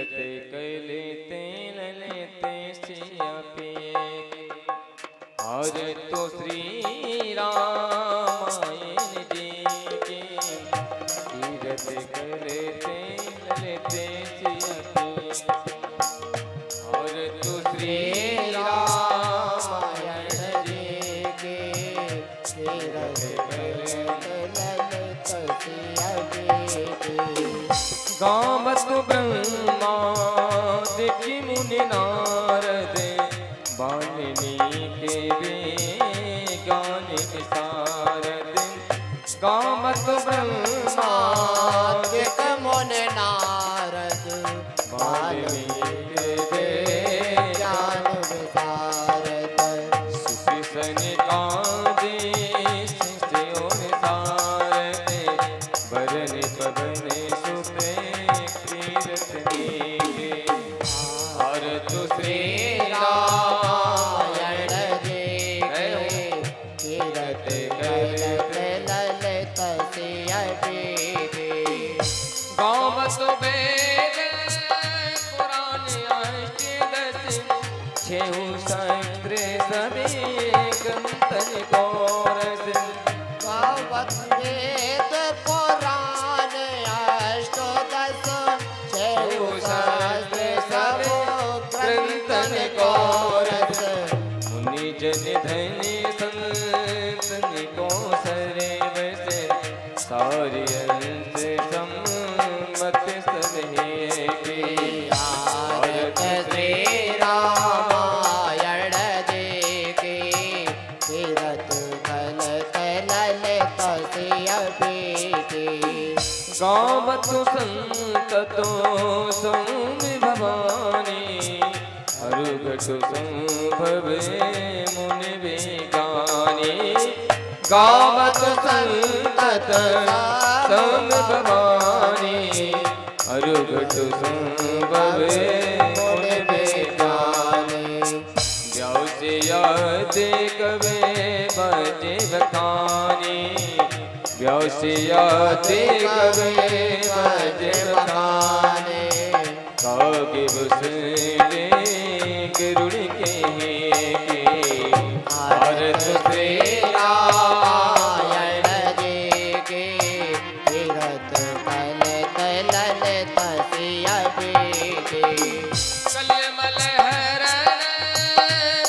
तीरथ कैलेते ललेते सिया पिए और तो श्री रामायण जी के तीरथ कैलेते ललेते सिया पिए और तो श्री रामायण जी के तीरथ कैलेते ललेते सिया पिए गावत ब्रह्मा देखी मुनि नारद वाल्मीकि के ज्ञान विशारद गावत ब्रह्मा देखी मुनि नारद वाल्मीकि के ज्ञान विशारद सुफि सनिकादि शिष्यों सारद वरन पवन गावत वेद पुराण अष्टदश छेऊ शास्त्र सभी कंतन कोरस गावत वेद पुराण अष्टदश छेऊ शास्त्र सभी कंतन कोरस मुनि जन धन संतन को सरे बस सारी अंश सम्मत सहे के भारत श्री रामायण जी के तीरथ कैलेते ललित सिया पिए गावत संत तो सौम्य भवानी अरुघट संभव मुनि विज्ञानी गावत संत सौम्य भवानी अरुघट संभव मुनि विज्ञानी व्यासियाते कवे बजे बखानी व्यासियाते कवे बजे बखानी कागे बसले गरुड़ के भारत श्री रामायण जी के तीरथ कैलेते ललित सिया पिए कलमल हरण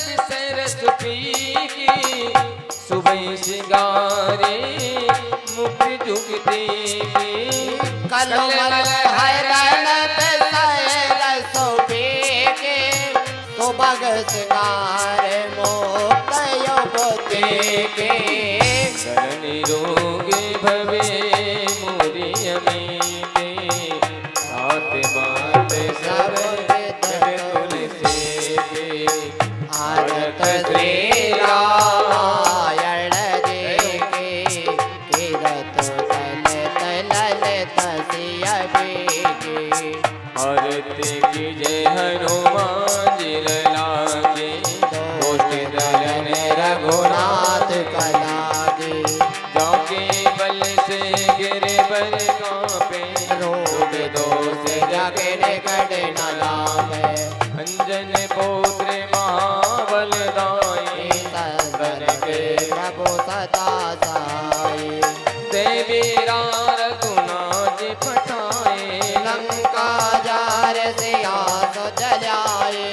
बिसरत पी की सुबह सिंगारे मुख जुगती की कलमल हरण बिसरत पी के सुबह सिंगार मुक्त युवती के शरण रोग भवे मोरी अमीते हाथ बात सब तुलसी के भारत श्री रामायण जी के तीरथ कैलेते ललित सिया पिए आरती की जय हनुमान जी लागे कोटि दलन रघुनाथ कलागे जाके बल से गिरे बर कांपे रोग दोष जगे निकट न लावे अंजन पौत्र महाबल दाई संतन के प्रभु सदा साई देवी रघुनाथ पठाए लंका जार सिया सजाए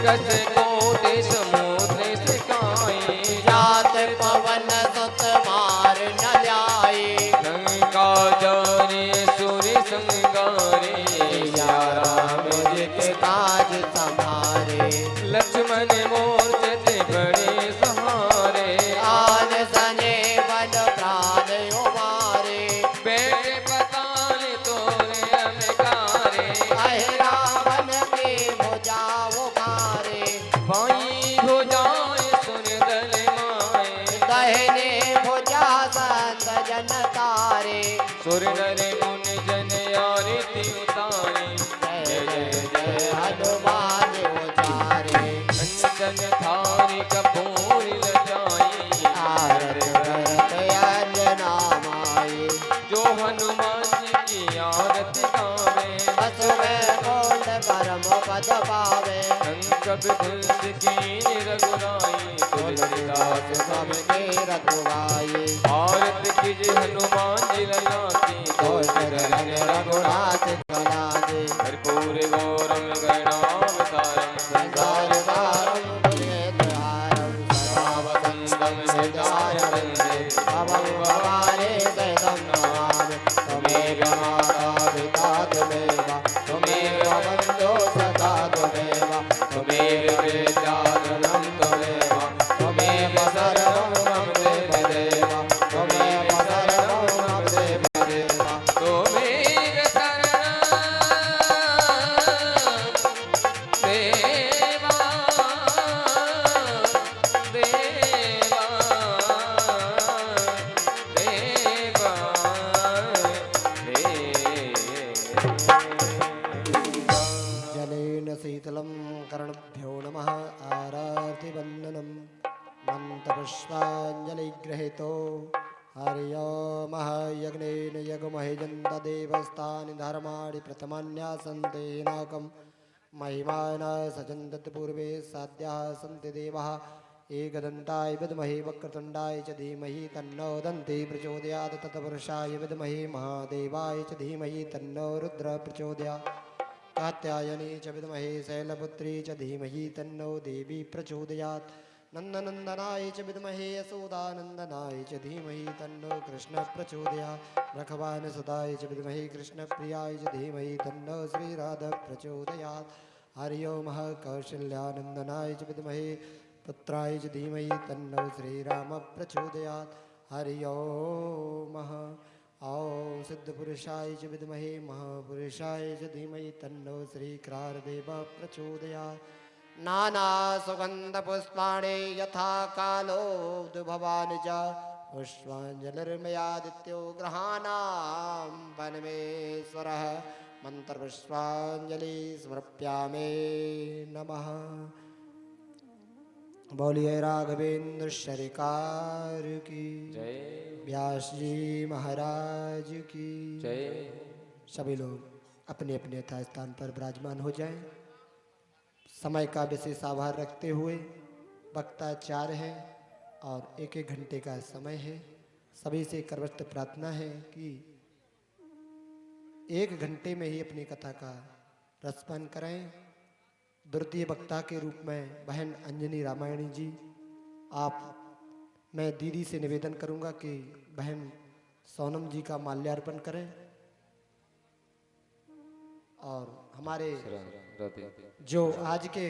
कस कोटि समुद्र सिकाए जात पवन सुत मार न जाए लंका जारे सुर संगारे सिया राम जी के काज संभारे लक्ष्मण मोर्चते बड़े सहारे आन सने वन प्राण उमारे बेटे पताल तोरे अनकारे अहि रावण के भुजा उगारे बाई भुजाएं सुन दल माए दहने भुजा संत जन तारे सुर नर मुनि जन आरती उतारे जय जय जय हनुमान उचारे कंचन थारी कपूर लजाई आरत करत अंजना माई जो हनुमान जी की आरती गावे असुर कोट सब धुंध की रघुराई तुलसीदास सबके रघुराई भारत की जय हनुमान जी लला की तो चरण रघुनाथ कला दे कर्पूर गौरम गणावतारम संसार सारम बुद्धेतहारम सदा वसंतम हृदय वंदे भवं भवानी सहितं नमामि त्वमेव माता पिता त्वमेव त्वमेव बन्धो सखा त्वमेव त्वमेव विद्याधनं त्वमेव त्वमेव सर्वं मम देवदेव त्वमेव सर्वं मम देवदेव तुम्हें शरण देवा देवा देवा देवा जलेन शीतलं कर्णभ्यो नमः आरतिवन्दनं मन्त्रपुष्पाञ्जलिगृहीतो हरिओमः यज्ञेन यज्ञमहिजन्तदेवस्तानि धर्माणि प्रथमान्यासन्ते नाकं महिमाना सजन्तत् पूर्वे साध्याः सन्ति देवाः एकदन्ताय विद्महे वक्रतुण्डाय च धीमहि तन्नो दन्ती प्रचोदयात् तत्पुरुषाय विद्महे महादेवाय च धीमहि तन्नो रुद्र प्रचोदयात् कात्यायनी च विद्महे शैलपुत्री च धीमहि तन्नो देवी प्रचोदयात् नन्दनन्दनाय च विद्महे यशोदानन्दनाय च धीमहि तन्नो कृष्ण प्रचोदयात् रखवानसुताय च विद्महे कृष्णप्रियाय च धीमहि तन्नो श्रीराधा प्रचोदयात् हरि ओम कौशल्यानन्दनाय च विद्महे पुत्राय च धीमहि तन्नो श्रीराम प्रचोदयात् हरि ओम ॐ सिद्धपुरुषाय च विद्महे महापुरुषाय च धीमहि तन्नो श्रीक्रारदेव प्रचोदयात् नानासुगन्धपुष्पाणि यथा कालोद्भवानि च पुष्पाञ्जलिर्मयादित्यो ग्रहाणां वनमेश्वरः मन्त्रपुष्पाञ्जलि समर्पयामि नमः। बोलिए राघवेंद्र सरकार की जय व्यास जी महाराज की जय। सभी लोग अपने अपने यथा स्थान पर विराजमान हो जाएं। समय का विशेष आभार रखते हुए वक्ता 4 है और 1-1 घंटे का समय है। सभी से करवस्त प्रार्थना है कि 1 घंटे में ही अपनी कथा का रसपान कराएं। द्वितीय वक्ता के रूप में बहन अंजनी रामायणी जी, मैं दीदी से निवेदन करूंगा कि बहन सोनम जी का माल्यार्पण करें और हमारे जो आज के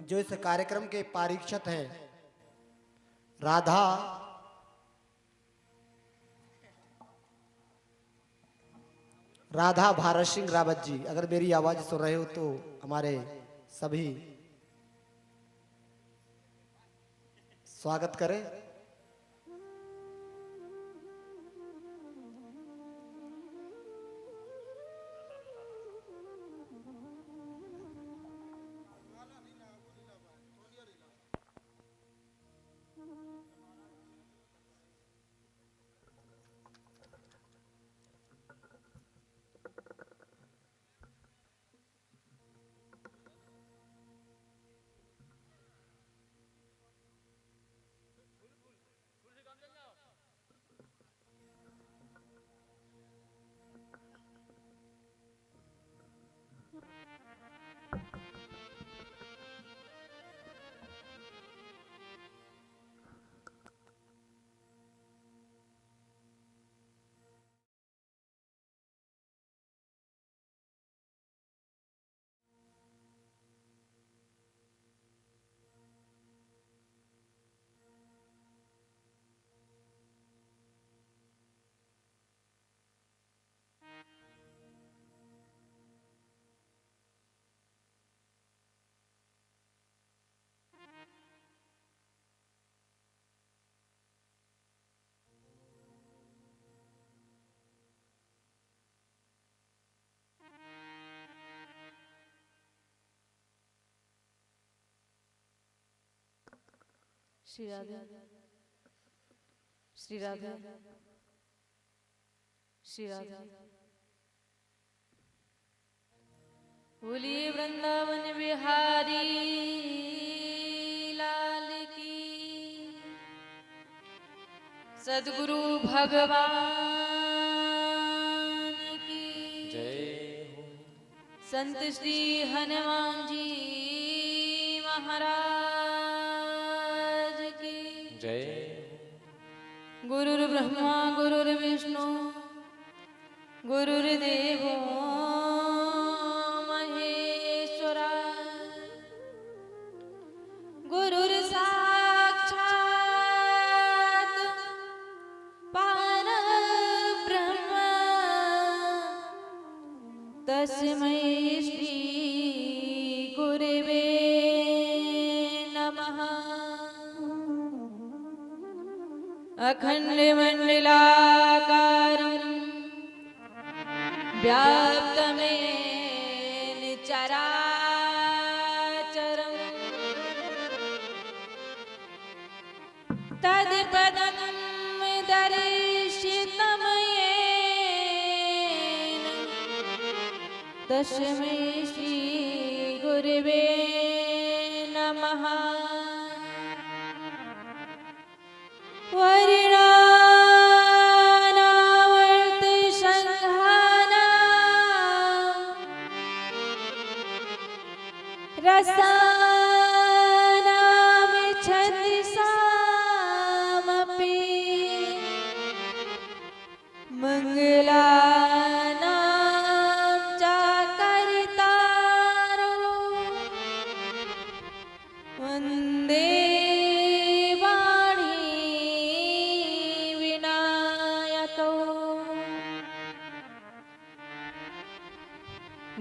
जो इस कार्यक्रम के पारीक्षक हैं राधा भारत सिंह रावत जी, अगर मेरी आवाज सुन रहे हो तो हमारे सभी स्वागत करें। श्री राधे श्री राधे श्री राधे। बोलिए वृंदावन बिहारी सद्गुरु भगवान की जय हो। संत श्री हनुमान जी महाराज की जय गुरुर् ब्रह्मा गुरुर्विष्णु गुरुर्देवो महेश्वरा गुरुर्साक्षात् परब्रह्म तस्मै श्री गुरवे नमः। अखण्डमण्डलाकारं व्याप्तमेन चराचरं तत्पदं दर्शितं येन तस्मै श्री गुरवे नमः। वर्णानावर्त संघाना रसानामिच्छति सामपि मंगलानां च कर्तारो वन्दे वाणी विनायको।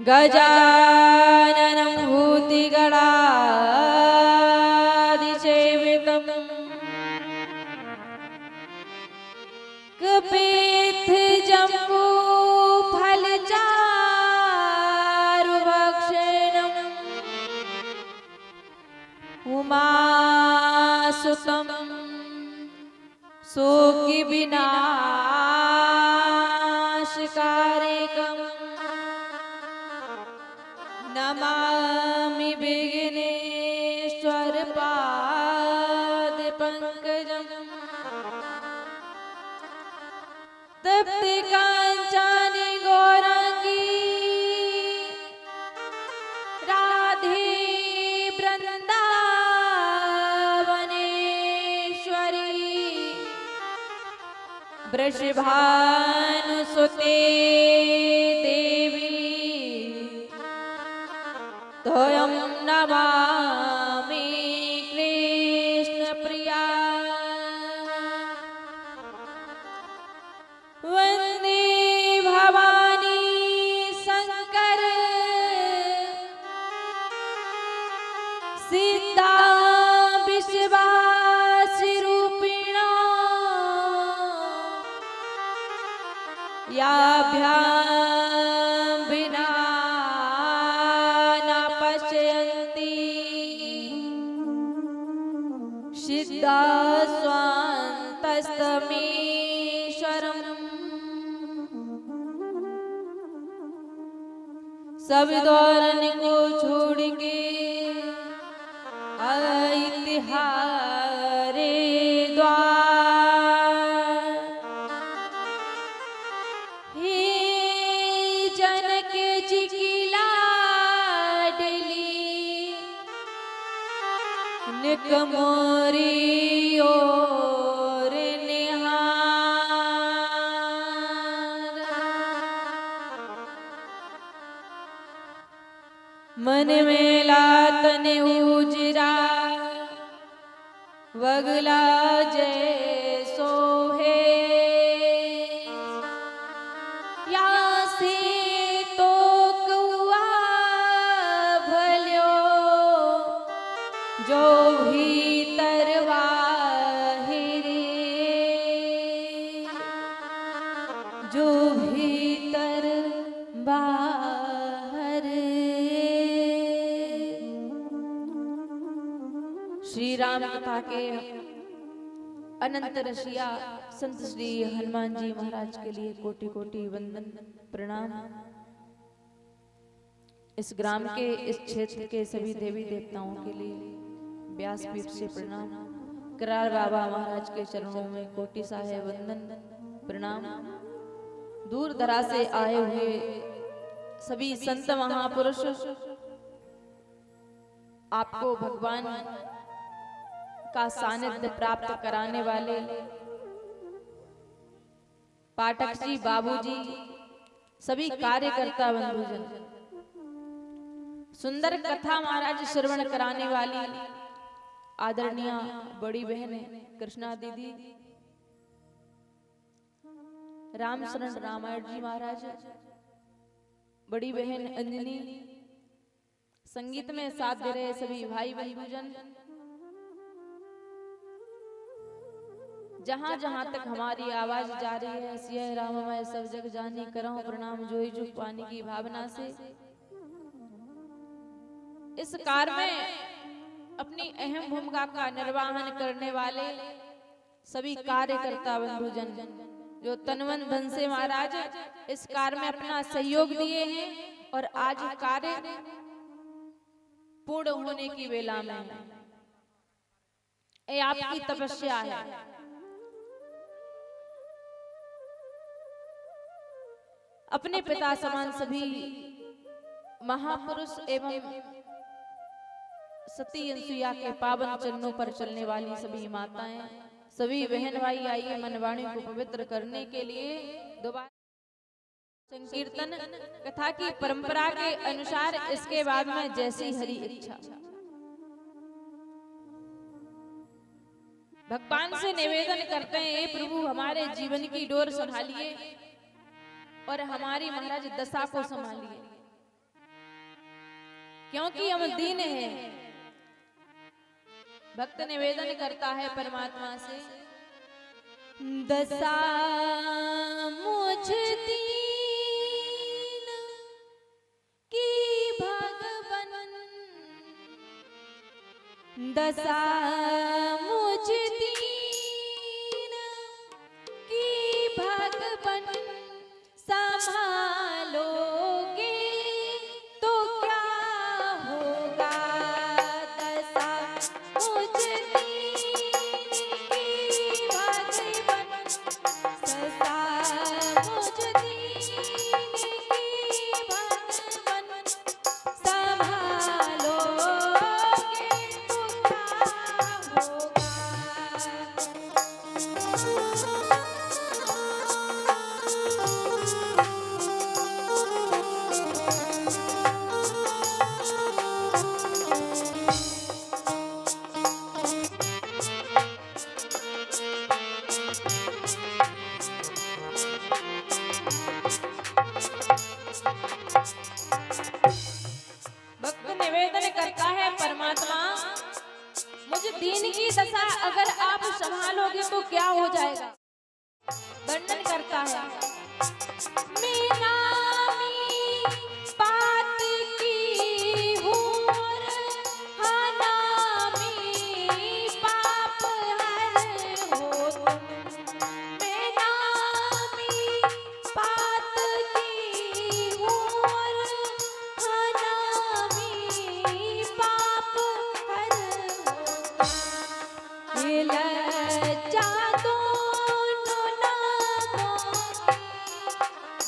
गजाननं भूतिगणादिसेवितं कपित्थजम्बूफलचारुभक्षणम् उमासुतं शोकविनाशकारकं नमामि विघ्नेश्वरपादपङ्कजं। तप्तकाञ्चनि गौराङ्गी राधे वृन्दावनेश्वरी वृषभानुसुते देवी त्वं नमामि कृष्णप्रिया। वन्दे भवानी शङ्कर सीता विश्वासिरूपिणा याभ्यां विना न पश्यन्ति सिद्धा स्वान्तस्तमीश्वरम्। सब द्वारन को छोड़ के ऐतिहारे द्वार हे जनक जी की लाडली निकमोरी ओर निहार। मन में लातन उजरा वगला जैसो है या से तो कौआ भल्यो जो भीतर बाहिरे जो भीतर बाहर। श्री राम कथा के अनंत रसिया संत श्री हनुमान जी महाराज के लिए कोटि कोटि वंदन प्रणाम। इस ग्राम के इस क्षेत्र के सभी देवी देवताओं के लिए व्यासपीठ से प्रणाम करार बाबा महाराज के चरणों में कोटि साहे वंदन प्रणाम। दूर दराज से आए हुए सभी संत महापुरुष, आपको भगवान का सानिध्य प्राप्त कराने वाले पाठक जी, बाबूजी, सभी कार्यकर्ता बंधुजन, सुंदर कथा महाराज श्रवण कराने वाली आदरणीय बड़ी बहन कृष्णा दीदी, रामशरण रामायण जी महाराज, बड़ी बहन अंजनी, संगीत में साथ दे रहे सभी भाई बंधुजन, जहां जहां तक हमारी आवाज जा रही है, सिया राममय सब जग जानी करऊं प्रणाम जोई जुग पानी की भावना से इस कार्य में अपनी अहम भूमिका का निर्वहन करने वाले सभी कार्यकर्ता बंधुजन, जो तनवन धन से महाराज इस कार्य में अपना सहयोग दिए हैं और आज कार्य पूर्ण होने की वेला में ये आपकी तपस्या है। अपने पिता समान सभी महापुरुष एवं सती अनसुईया के पावन चरणों पर चलने वाली सभी माताएं, सभी बहन भाई आइए मनवाणी को पवित्र करने के लिए दोबारा संकीर्तन कथा की परंपरा के अनुसार इसके बाद में जैसी हरि इच्छा भगवान से निवेदन करते हैं, हे प्रभु हमारे जीवन की डोर संभालिए और हमारी महाराज दशा को संभालिए, क्योंकि हम दीन हैं। भक्त निवेदन करता है परमात्मा से, दशा मुझ दीन की भगवन, दशा मुझ दीन की भगवन, संभालोगे तो क्या होगा, दशा मुझ दीन की भगवन, दशा मुझ दीन की भगवन, संभालोगे तो क्या होगा। भक्त निवेदन करता है परमात्मा, मुझे दीन की दशा अगर आप संभालोगे तो क्या हो जाएगा। वर्णन करता है, मेरा मी बात की हूँ और हनामी पाप हर हो तुम, मेरा मी बात की हूँ और हनामी पाप हर हो तुम, ये लज्जा दोनों नामों की,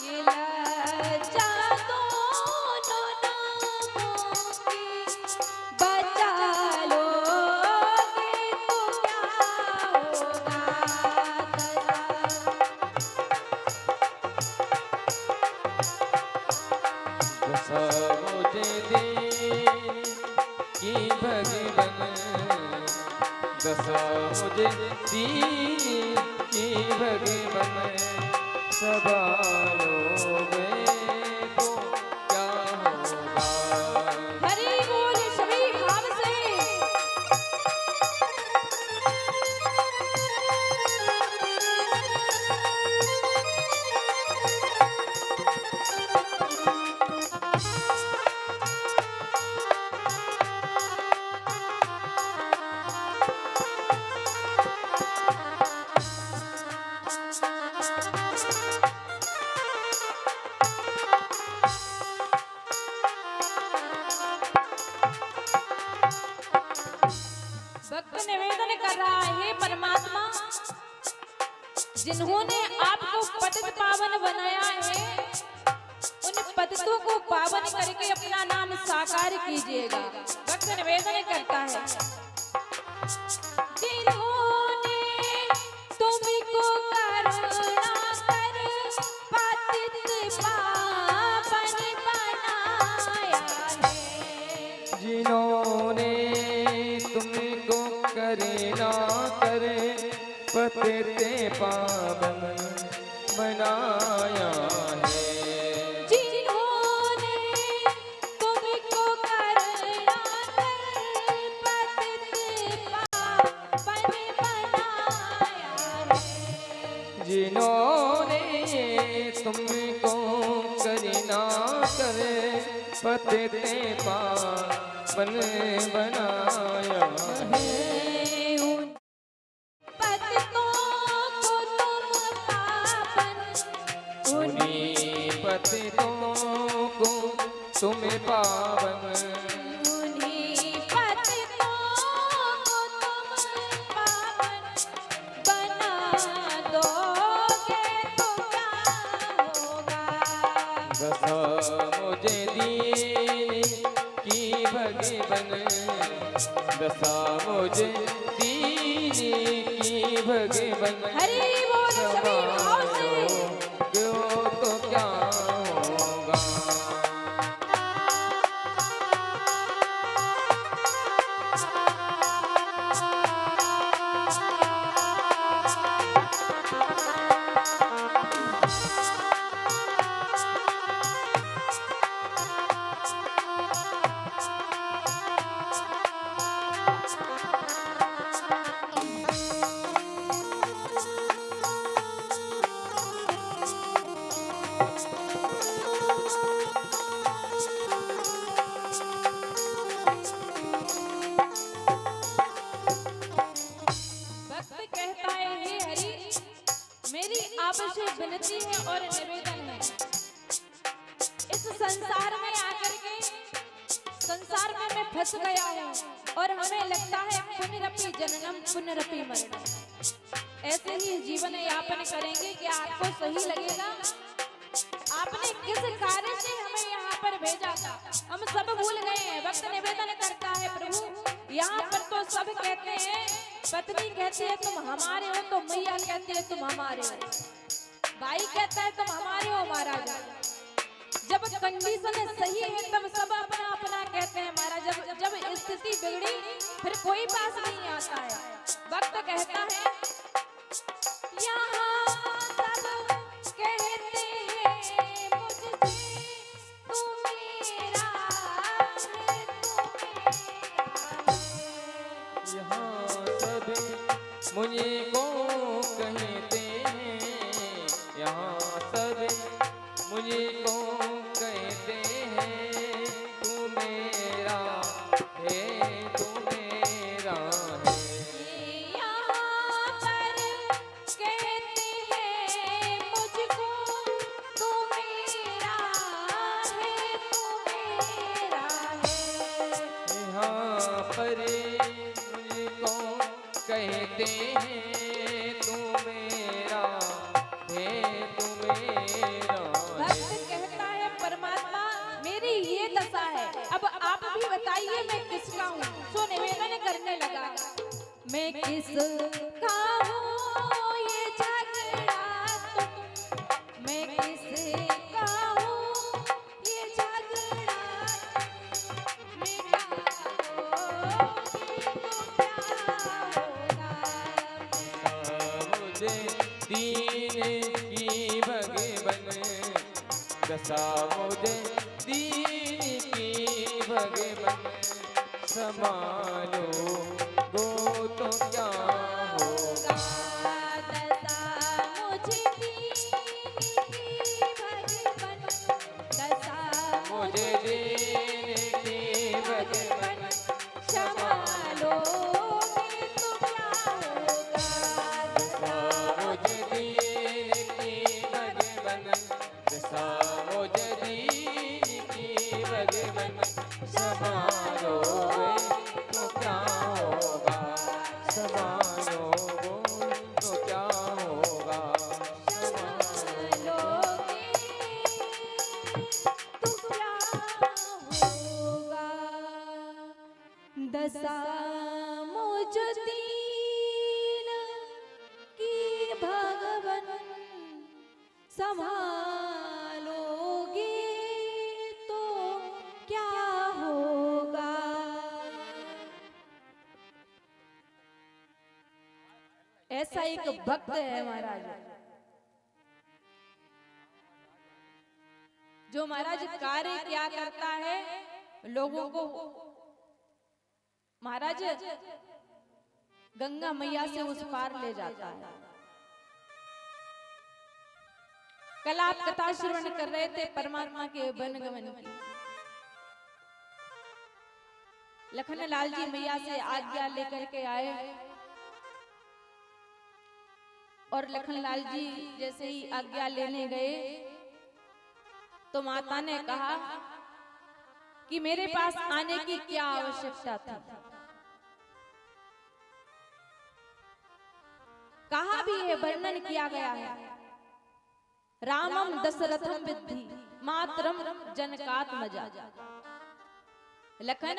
ये लज्जा दोनों नामों की, बचा लोगे तो क्या होगा, दशा मुझे दीन की भगवन, दशा मुझे दीन की भगवन, संभालोगे तो क्या होगा। हरि बोल सभी भाव से। पतितों को पावन करके अपना नाम साकार कीजिएगा। भक्त निवेदन करता है, जिन्होंने तुमको करुणा कर पतित पावन बनाया है। जिन्होंने तुमको करुणा कर पतित पावन बनाया है। जिन्होंने तुमको करुणा कर पतित पावन बनाया है। जिन्होंने तुमको करुणा कर पतित पावन बनाया है। पतितों को तुम पावन, उन्हीं पतितों को तुम पावन, उन्हीं पतितों को तुम पावन बना दोगे तो क्या होगा। दशा मुझे दीन की भगवन, दशा मुझे दीन की भगवन। हरि बोल सभी भाव से। क्यों तो क्या होगा। भक्त कहता है, हे हरि, मेरी आपसे विनती है और निवेदन है, इस संसार में आकर के संसार में मैं फंस गया हूँ और हमें लगता है पुनरपि जननम पुनरपि मरणम। ऐसे ही जीवन यापन करेंगे कि आपको सही लगेगा। आपने किस कार्य से हमें यहाँ पर भेजा था, हम सब भूल गए हैं। भक्त निवेदन करता है, प्रभु यहाँ पर तो सब कहते हैं, पत्नी कहती है तुम हमारे हो, तो मैया कहती है तुम हमारे हो, भाई कहता है तुम हमारे हो महाराज। जब कंडीशन सही है तब सब अपना अपना कहते हैं महाराज। जब स्थिति बिगड़ी फिर कोई पास नहीं आता है। भक्त कहता है, यहाँ सब कहते हैं मुझसे तू मेरा है, तू मेरा है। यहाँ सब मुझको कहते हैं, यहाँ सब मुझको कहते हैं, तू मेरा है, तू मेरा है। यहाँ पर कहते हैं मुझको तू मेरा है, तू मेरा है। यहाँ पर मुझको कहते हैं, तू मेरा है, तू मेरा है। भक्त कहता है, परमात्मा मेरी ये दशा है, अब आप भी बताइए मैं किसका हूँ। सो निवेदन करने लगा, मैं किसका हूँ ये झगड़ा तुम, मैं किसका हूँ ये झगड़ा, मिटा दोगे तो क्या होगा। मुझे दीन की भगवन, दशा मुझे दीन की भगवन। संभालो गो तो क्या होगा। दशा मुझे दीन की भगवन, दशा मुझे दीन की भगवन। संभालोगे तो क्या होगा। दशा मुझे दीन की भगवन, दशा मुझे दीन की भगवन। संभालोगे तो क्या होगा, संभालोगे तो क्या होगा, संभालोगे संभालोगे तो दशा मुझ दीन की भगवन संभालोगे तो क्या होगा। ऐसा एक भक्त है महाराज, जो महाराज कार्य क्या करता है, लोगों को महाराज गंगा मैया से उस पार ले जाता है। कल आप कथा श्रवण कर रहे थे परमात्मा के वनगमन की। लखनलाल जी मैया से आज्ञा लेकर के आए और लखनलाल जी जैसे ही आज्ञा लेने गए तो माता ने कहा कि मेरे पास आने की क्या आवश्यकता थी। कहा भी है, वर्णन किया गया है, रामम दशरथम विद्धि मातरम जनकात्मजा। लखन,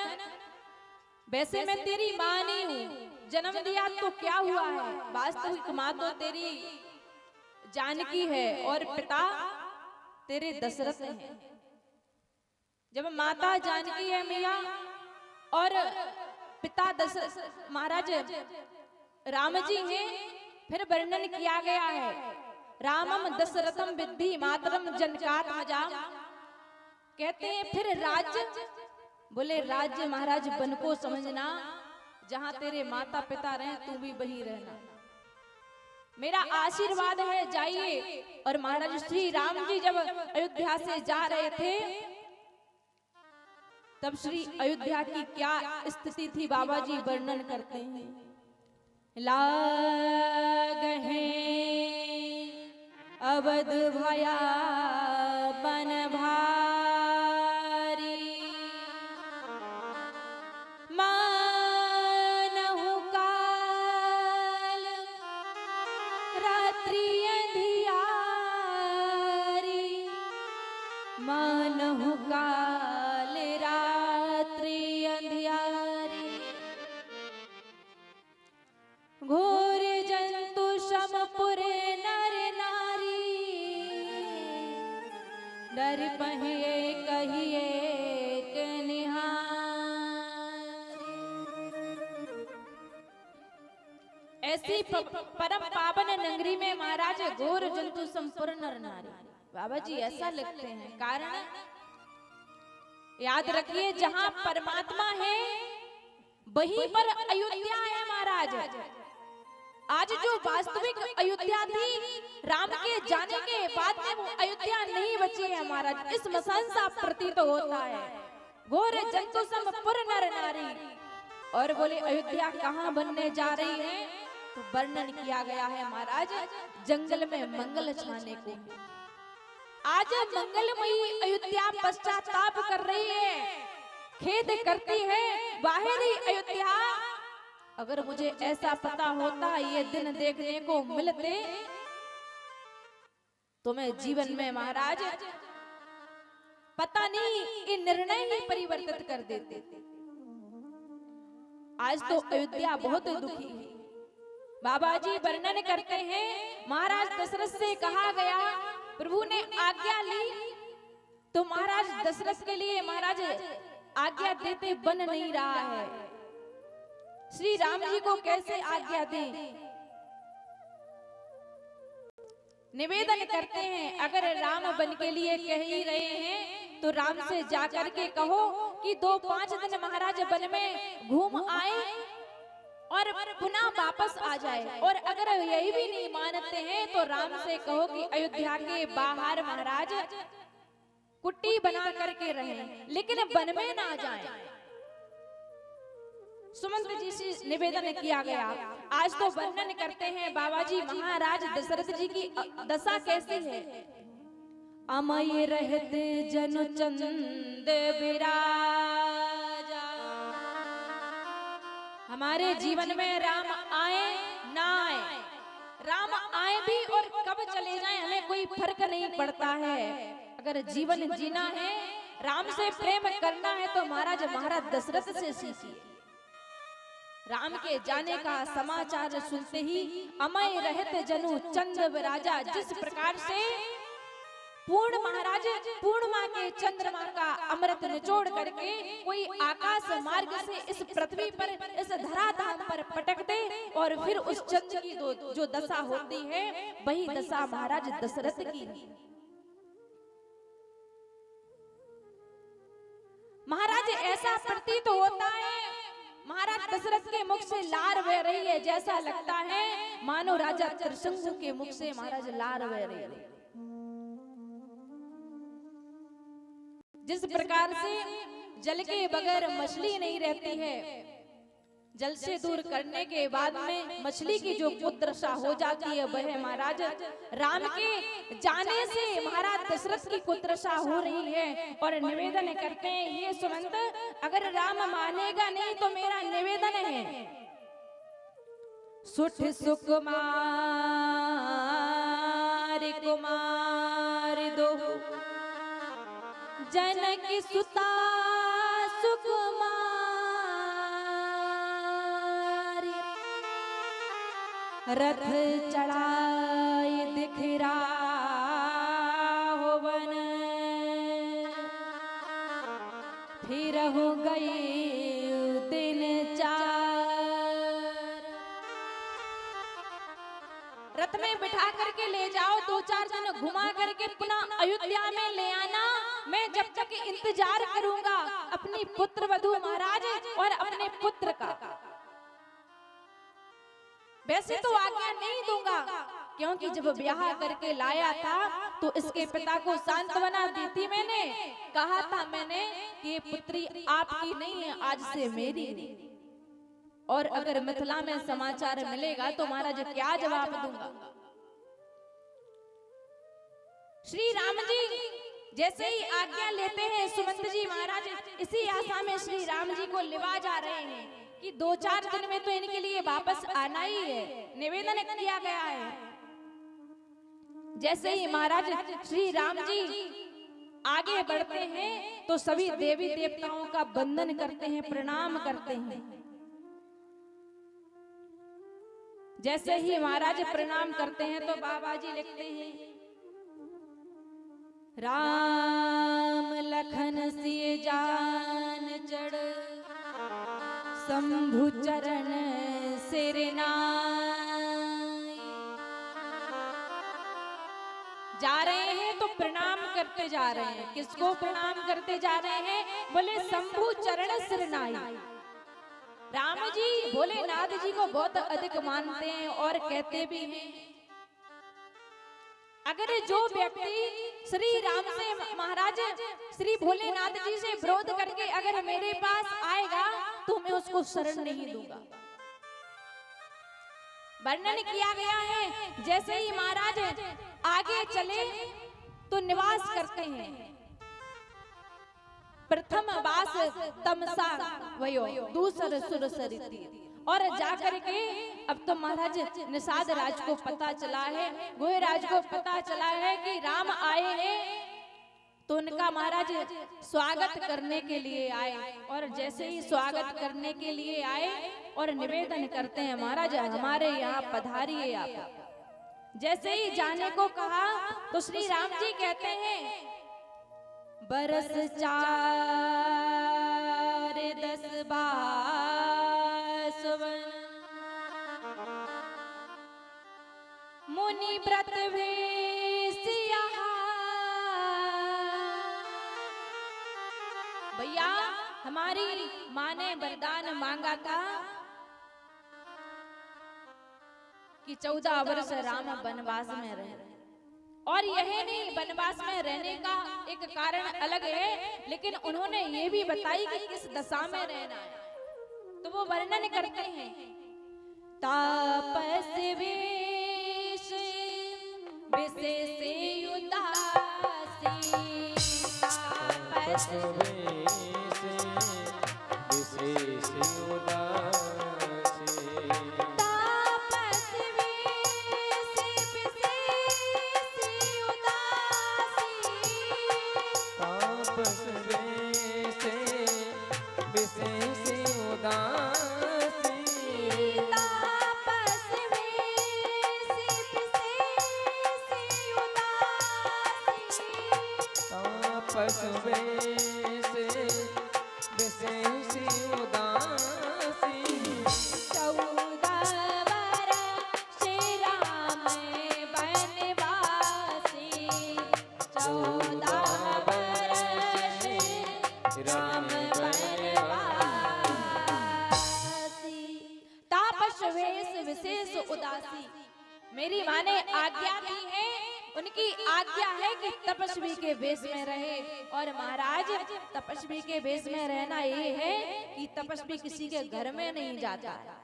वैसे मैं तेरी मां नहीं हूं, जन्म दिया तो क्या हुआ है, वास्तविक मां तो तेरी जानकी है और पिता तेरे दशरथ हैं। जब माता जानकी है मैया और पिता दशरथ महाराज राम जी हैं, फिर वर्णन किया गया है रामम दशरथम विद्धि मातरम जनकात्मजा। कहते हैं फिर राज्य, बोले राज्य महाराज बन को समझना, जहां तेरे माता पिता रहे तू भी वही रहना। मेरा आशीर्वाद है, जाइए। और महाराज श्री राम जी जब अयोध्या से जा रहे थे तब श्री अयोध्या की क्या स्थिति थी बाबा जी वर्णन करते हैं। लागहे अवध भया बन भारी, मानहु काल रात्रि अंधियारी, मानहु काल रात्रि अंधियारी। घोर जंतु समपुर नर नारी, डर पहिए कहिए के निहारी। ऐसी परम पावन नगरी में महाराज घोर जंतु संपूर्ण नर नारी। बाबा जी ऐसा लिखते हैं, कारण याद रखिए जहां परमात्मा है वहीं पर अयोध्या है महाराज। आज जो वास्तविक अयोध्या थी, राम के जाने के बाद में वो अयोध्या नहीं बची है महाराज। इस मसान सा प्रतीत होता है। घोर जंतु संपूर्ण नर नारी, और बोले अयोध्या कहाँ बनने जा रही है, तो वर्णन किया गया है महाराज जंगल में मंगल छाने को। आज मंगलमयी अयोध्या पश्चाताप कर रही है, खेद करती है बाहरी अयोध्या। अगर मुझे ऐसा पता होता ये दिन देखने को मिलते तो मैं जीवन में महाराज पता नहीं ये निर्णय ही परिवर्तित कर देते। आज तो अयोध्या बहुत दुखी है। बाबा जी वर्णन करते हैं, महाराज दशरथ से कहा गया, प्रभु ने आज्ञा ली तो महाराज दशरथ के लिए महाराज आज्ञा देते बन नहीं रहा है। श्री राम जी को कैसे आज्ञा दें? निवेदन करते हैं, अगर राम बन के लिए कह ही रहे हैं तो राम से जाकर के कहो कि 2-5 दिन महाराज वन में घूम आए और पुनः वापस आ जाए। और अगर यही भी नहीं मानते हैं तो राम से कहो कि अयोध्या के बाहर महाराज कुट्टी बना करके रहें, लेकिन वन में ना जाएं। सुमंत जी से निवेदन किया गया। आज तो वर्णन करते हैं बाबा जी महाराज दशरथ जी की दशा कैसी है। अमय रहते जनु चंद विराजा, हमारे जीवन में राम आए ना आए, राम आए भी और कब चले जाएं हमें कोई फर्क नहीं पड़ता है। अगर जीवन जीना है, राम से प्रेम करना है तो महाराज दशरथ से सीखिए। राम के जाने का समाचार सुनते ही अमय रहते जनु चंद्र राजा, जिस प्रकार से पूर्ण महाराज पूर्णिमा के चंद्रमा का अमृत निचोड़ करके कोई आकाश मार्ग से इस पृथ्वी पर, इस धराधाम पर पटक दे और फिर उस चंद्र की जो दशा होती है वही दशा महाराज दशरथ की। महाराज ऐसा प्रतीत होता है महाराज दशरथ के मुख से लार बह रही है, जैसा लगता है मानो राजा त्रिशंकु के मुख से महाराज लार बह रही है। जिस प्रकार से जल के बगैर मछली नहीं रहती है, जल से दूर करने के बाद में मछली की जो कुदशा हो जाती है वह महाराज राम के जाने से महाराज दशरथ की कुदशा हो रही है। और निवेदन करते हैं, ये सुमंत अगर राम मानेगा नहीं तो मेरा निवेदन है, सुठ सुकुमार कुमार दो जनक सुता सुकुमार, रथ चढ़ाए दिखरा हो वन, फिर हो गए दिन चार। रथ में बिठा करके ले जाओ, 2-4 दिन घुमा करके पुनः अयोध्या में ले आना। मैं जब तक इंतजार करूंगा अपनी पुत्र वधू महाराज और अपने पुत्र का। वैसे तो आज्ञा नहीं दूंगा, क्योंकि जब ब्याह करके लाया था तो इसके पिता को सांत्वना दी थी। मैंने कहा था कि ये पुत्री आपकी नहीं है, आज से मेरी। और अगर मिथिला में समाचार मिलेगा तो महाराज क्या जवाब दूंगा। श्री राम जी जैसे ही आज्ञा लेते हैं सुमंत जी महाराज इसी आशा में श्री राम जी को लिवा जा रहे हैं कि 2-4 दिन में तो इनके लिए वापस आना ही है, निवेदन किया गया है। जैसे ही महाराज श्री राम जी आगे बढ़ते हैं तो सभी देवी देवताओं का वंदन करते हैं, प्रणाम करते हैं। जैसे ही महाराज प्रणाम करते हैं तो बाबा जी लिखते हैं, राम लखन सिय जान चढ़ शंभु चरण सिर नाई। जा रहे हैं तो प्रणाम करते जा रहे हैं। किसको प्रणाम करते जा रहे हैं? बोले शंभु चरण सिर नाई। राम जी भोलेनाथ जी को बहुत अधिक मानते हैं और कहते भी हैं, अगर जो व्यक्ति श्री राम से महाराज श्री भोलेनाथ जी से विरोध करके अगर मेरे पास आएगा तो मैं उसको शरण नहीं दूंगा। वर्णन किया गया है जैसे ही महाराज आगे चले तो निवास करते हैं। प्रथम वास तमसा वयो दूसर सुर सरिती। और जाकर के अब तो महाराज निषाद राज को पता चला है, गोहे राज को पता चला है कि राम आए हैं, तो उनका महाराज स्वागत करने के लिए आए। और जैसे ही स्वागत करने के लिए आए और निवेदन करते हैं, महाराज हमारे यहाँ पधारिए आप। जैसे ही जाने को कहा तो श्री राम जी कहते हैं, बरस 4-10 बासवन मुनि व्रत भेसिया। भैया हमारी माँ ने वरदान मांगा था कि 14 वर्ष राम वनवास में रहे। और यह नहीं, वनवास में रहने का एक कारण अलग है, लेकिन उन्होंने ये भी बताई कि किस दशा में रहना है। तो वो वर्णन करते हैं, तापस वेश विशेष उदासी, तापस वेश विशेष उदासी, तापस वेश विशेष उदासी, तापस वेश विशेष उदासी, से विशेष उदासी। 14 वर्ष राम वनवासी, 14 वर्ष राम वनवासी। तापस वेश विशेष उदासी। मेरी माँ ने आज्ञा दी है, उनकी आज्ञा है कि तपस्वी के वेश में रहे। और महाराज तपस्वी के वेश में रहना ये है कि तपस्वी किसी के घर में नहीं जाता है,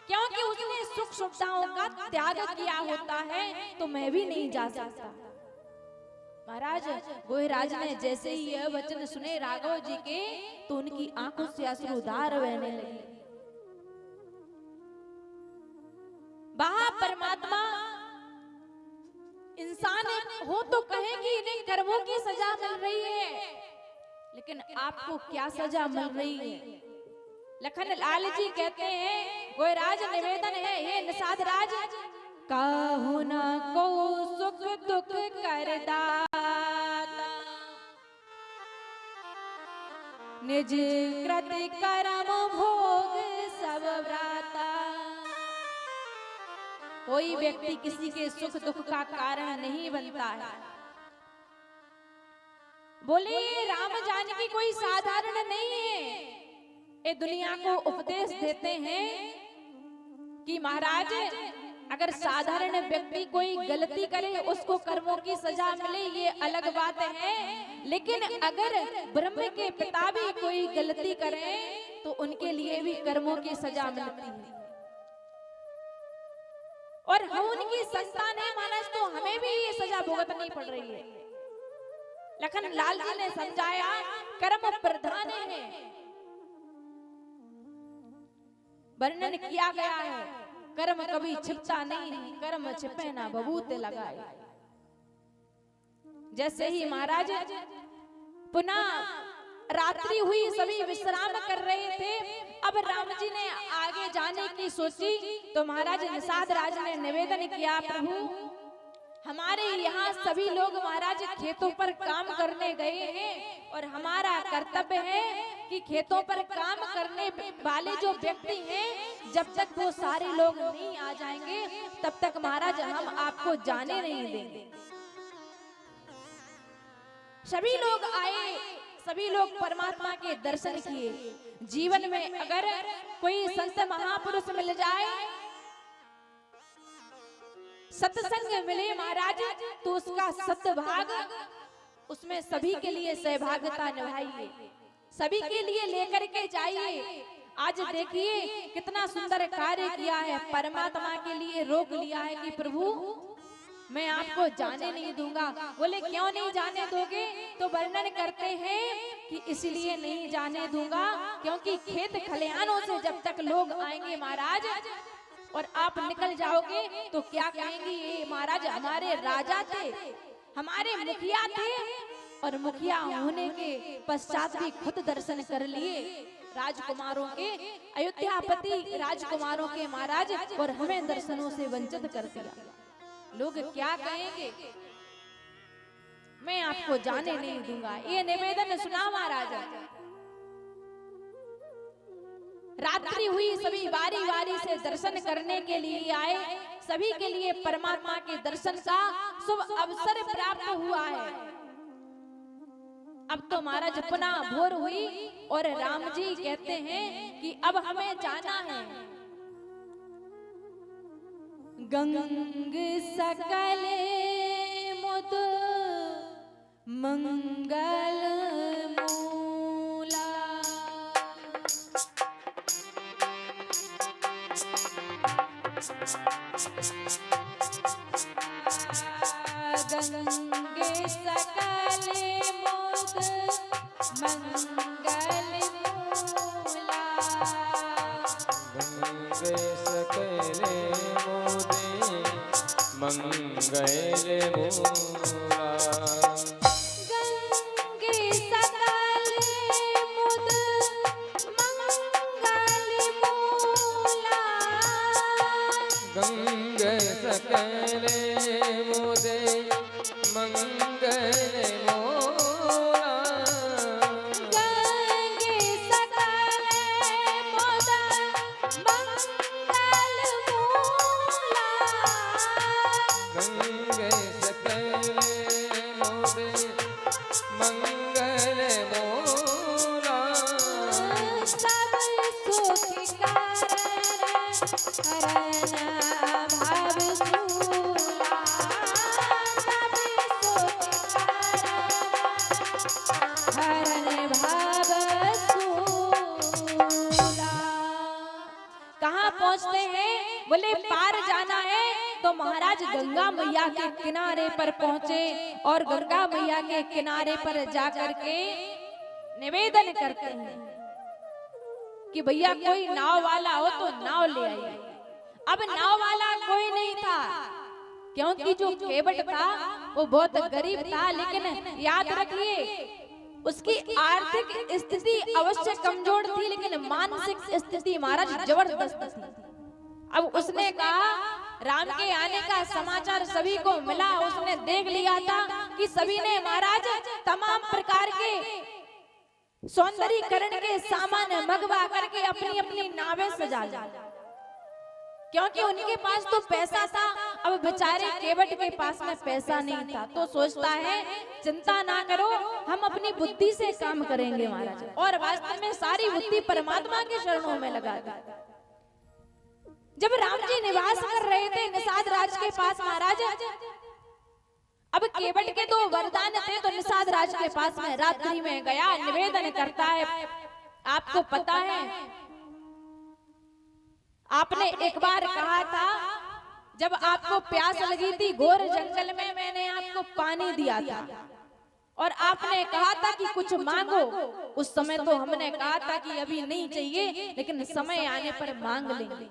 क्योंकि उसने सुख सुविधाओं का त्याग किया होता है, तो मैं भी नहीं जा सकता। महाराज गोहिराज ने जैसे ही यह वचन सुने राघव जी के, तो उनकी आंखों से अश्रुधार बहने लगी। वहां परमात्मा इंसान हो तो कहे कि इन्हें कर्मों की सजा मिल रही है, लेकिन आपको क्या सजा मिल रही है? लखन लाल जी कहते हैं, गोहिराज निवेदन है, हे निषाद राज, काहू ना को सुख दुख कर दाता, निज कृत कर्म भोग सब व्राता। कोई व्यक्ति किसी के सुख दुख का कारण नहीं बनता है। बोले राम जानकी कोई साधारण नहीं है। ये दुनिया को उपदेश देते हैं कि महाराज अगर साधारण व्यक्ति कोई गलती करे, उसको कर्मों की सजा मिले, ये अलग बात है, लेकिन अगर ब्रह्म के पिता भी कोई गलती करें तो उनके लिए भी कर्मों की सजा मिलती है। और हम उनकी संतान है मानस, तो हमें भी ये सजा भुगतनी पड़ रही है। लखन लाल जी ने समझाया, कर्म प्रधान है, वर्णन किया गया है, कर्म कभी छिपता नहीं है, कर्म छिपे ना बबूते लगाए। जैसे ही महाराज पुनः रात्रि हुई, सभी विश्राम कर रहे थे। अब राम जी ने आगे जाने की सोची, तो महाराज निषाद राज ने निवेदन किया, प्रभु हमारे यहाँ सभी लोग महाराज खेतों पर काम करने गए हैं, और हमारा कर्तव्य है कि खेतों पर काम करने वाले जो व्यक्ति हैं, जब तक वो सारे लोग नहीं आ जाएंगे, तब तक महाराज हम आपको जाने नहीं देंगे। सभी लोग आए, सभी लोग परमात्मा के दर्शन किए। जीवन में अगर कोई संत महापुरुष मिल जाए, सत्संग मिले महाराज, तो उसका सद्भाग, उसमें सभी के लिए सहभागिता निभाइए, सभी के लिए लेकर के जाइए। आज देखिए कितना सुंदर कार्य किया है, परमात्मा के लिए रोक लिया है कि प्रभु मैं आपको जाने नहीं दूंगा। बोले क्यों नहीं जाने दोगे? तो वर्णन करते हैं कि इसलिए नहीं जाने दूंगा क्योंकि खेत खलिहानों से जब तक लोग आएंगे महाराज और आप निकल जाओगे तो क्या कहेंगे, ये महाराज हमारे राजा थे, हमारे मुखिया थे, और मुखिया होने के पश्चात भी खुद दर्शन कर लिए राजकुमारों के, अयोध्यापति राजकुमारों के महाराज, और हमें दर्शनों से वंचित कर दिया। लोग क्या कहेंगे? मैं आपको जाने नहीं दूंगा। ये निवेदन सुना महाराज। रात्रि हुई, सभी बारी बारी से दर्शन करने के लिए आए, सभी के लिए परमात्मा के दर्शन का शुभ अवसर प्राप्त हुआ है। अब तो महाराज पुनः भोर हुई और राम जी कहते हैं कि अब हमें जाना है। गंग सकल मुद मंगल मूला, गंगे सकल मुद मंगल मूला, गंगे सकल मोदे मंगल मूला, गंगे सकल मुद मंगल मूला, गंगे सकल मोदे मंगल मूला, भाव सूला। कहाँ पहुँचते हैं? बोले पार जाना है तो महाराज गंगा मैया के किनारे पर पहुँचे और गंगा मैया के किनारे पर जाकर के निवेदन करते हैं कि भैया कोई नाव वाला हो तो नाव ले आइए। अब नाव वाला कोई नहीं था, क्योंकि जो केवट था वो बहुत गरीब था, लेकिन याद रखिए उसकी आर्थिक स्थिति अवश्य कमजोर थी, लेकिन मानसिक स्थिति महाराज जबरदस्त थी। अब उसने कहा राम के आने का समाचार सभी को मिला, उसने देख लिया था कि सभी ने महाराज तमाम प्रकार के सौंदर्यीकरण के सामान मंगवा करके अपनी अपनी नावें सजा ली, क्योंकि उनके पास तो पैसा था। अब बेचारे केवट के पास में पैसा नहीं था, तो सोचता है चिंता ना करो, हम अपनी बुद्धि से काम करेंगे महाराज। और वास्तव में सारी बुद्धि परमात्मा के चरणों में लगा दी। जब राम जी निवास कर रहे थे निषाद राज के पास महाराज, अब केवट के दो वरदान थे, तो निषाद राज के पास में रात्रि में गया, निवेदन करता है। आपको पता है आपने एक बार कहा था जब आपको प्यास लगी थी घोर जंगल में, मैंने आपको पानी दिया था और आपने कहा था कि कुछ मांगो। उस समय तो हमने कहा था कि अभी नहीं चाहिए, लेकिन समय आने पर मांग लेंगे।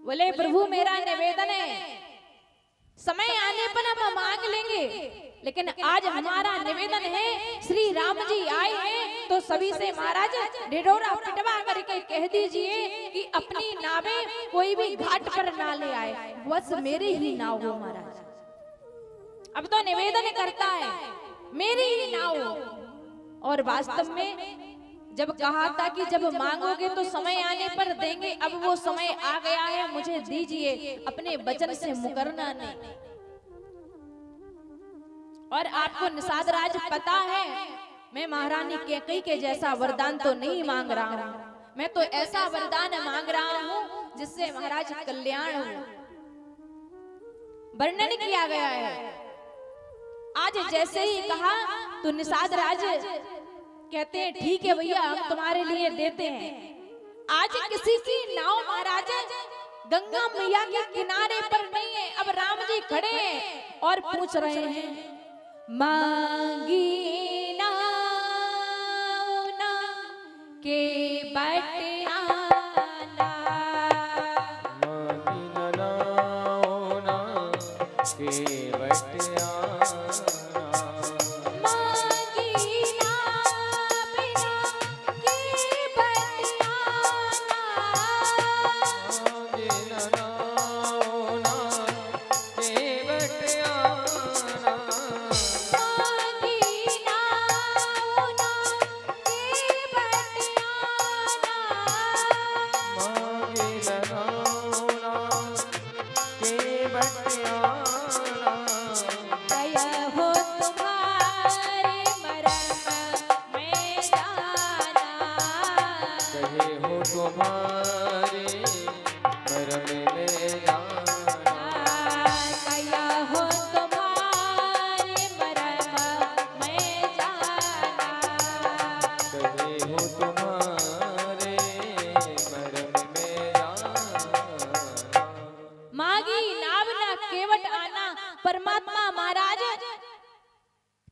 बोले प्रभु मेरा निवेदन है, समय आने पर हम मांग लेंगे, लेकिन आज हमारा निवेदन है श्री राम जी आए हैं तो सभी से महाराज ढिढोरा पिटवा करके कह दीजिए कि अपनी नावें कोई भी घाट पर ना ले आए, बस मेरी ही नाव हो महाराज। अब तो निवेदन करता है मेरी ही नाव हो। और वास्तव में जब कहा था कि जब मांगोगे तो समय आने पर देंगे, अब वो समय आ गया है, मुझे दीजिए, अपने वचन से मुकरना नहीं। और आपको निषाद राज पता है मैं महारानी कैकेयी के जैसा वरदान तो नहीं मांग रहा हूँ, मैं तो ऐसा वरदान मांग रहा हूँ जिससे महाराज कल्याण हो। वर्णन किया गया है। आज जैसे ही कहा तो निषाद राज कहते हैं ठीक है भैया हम तुम्हारे लिए देते हैं। आज किसी की नाव महाराज गंगा मैया के किनारे पर नहीं है। अब राम जी खड़े हैं और पूछ रहे हैं मांगी नाव ना के बटियाना, मांगी नाव ना के बटियाना, परमात्मा महाराज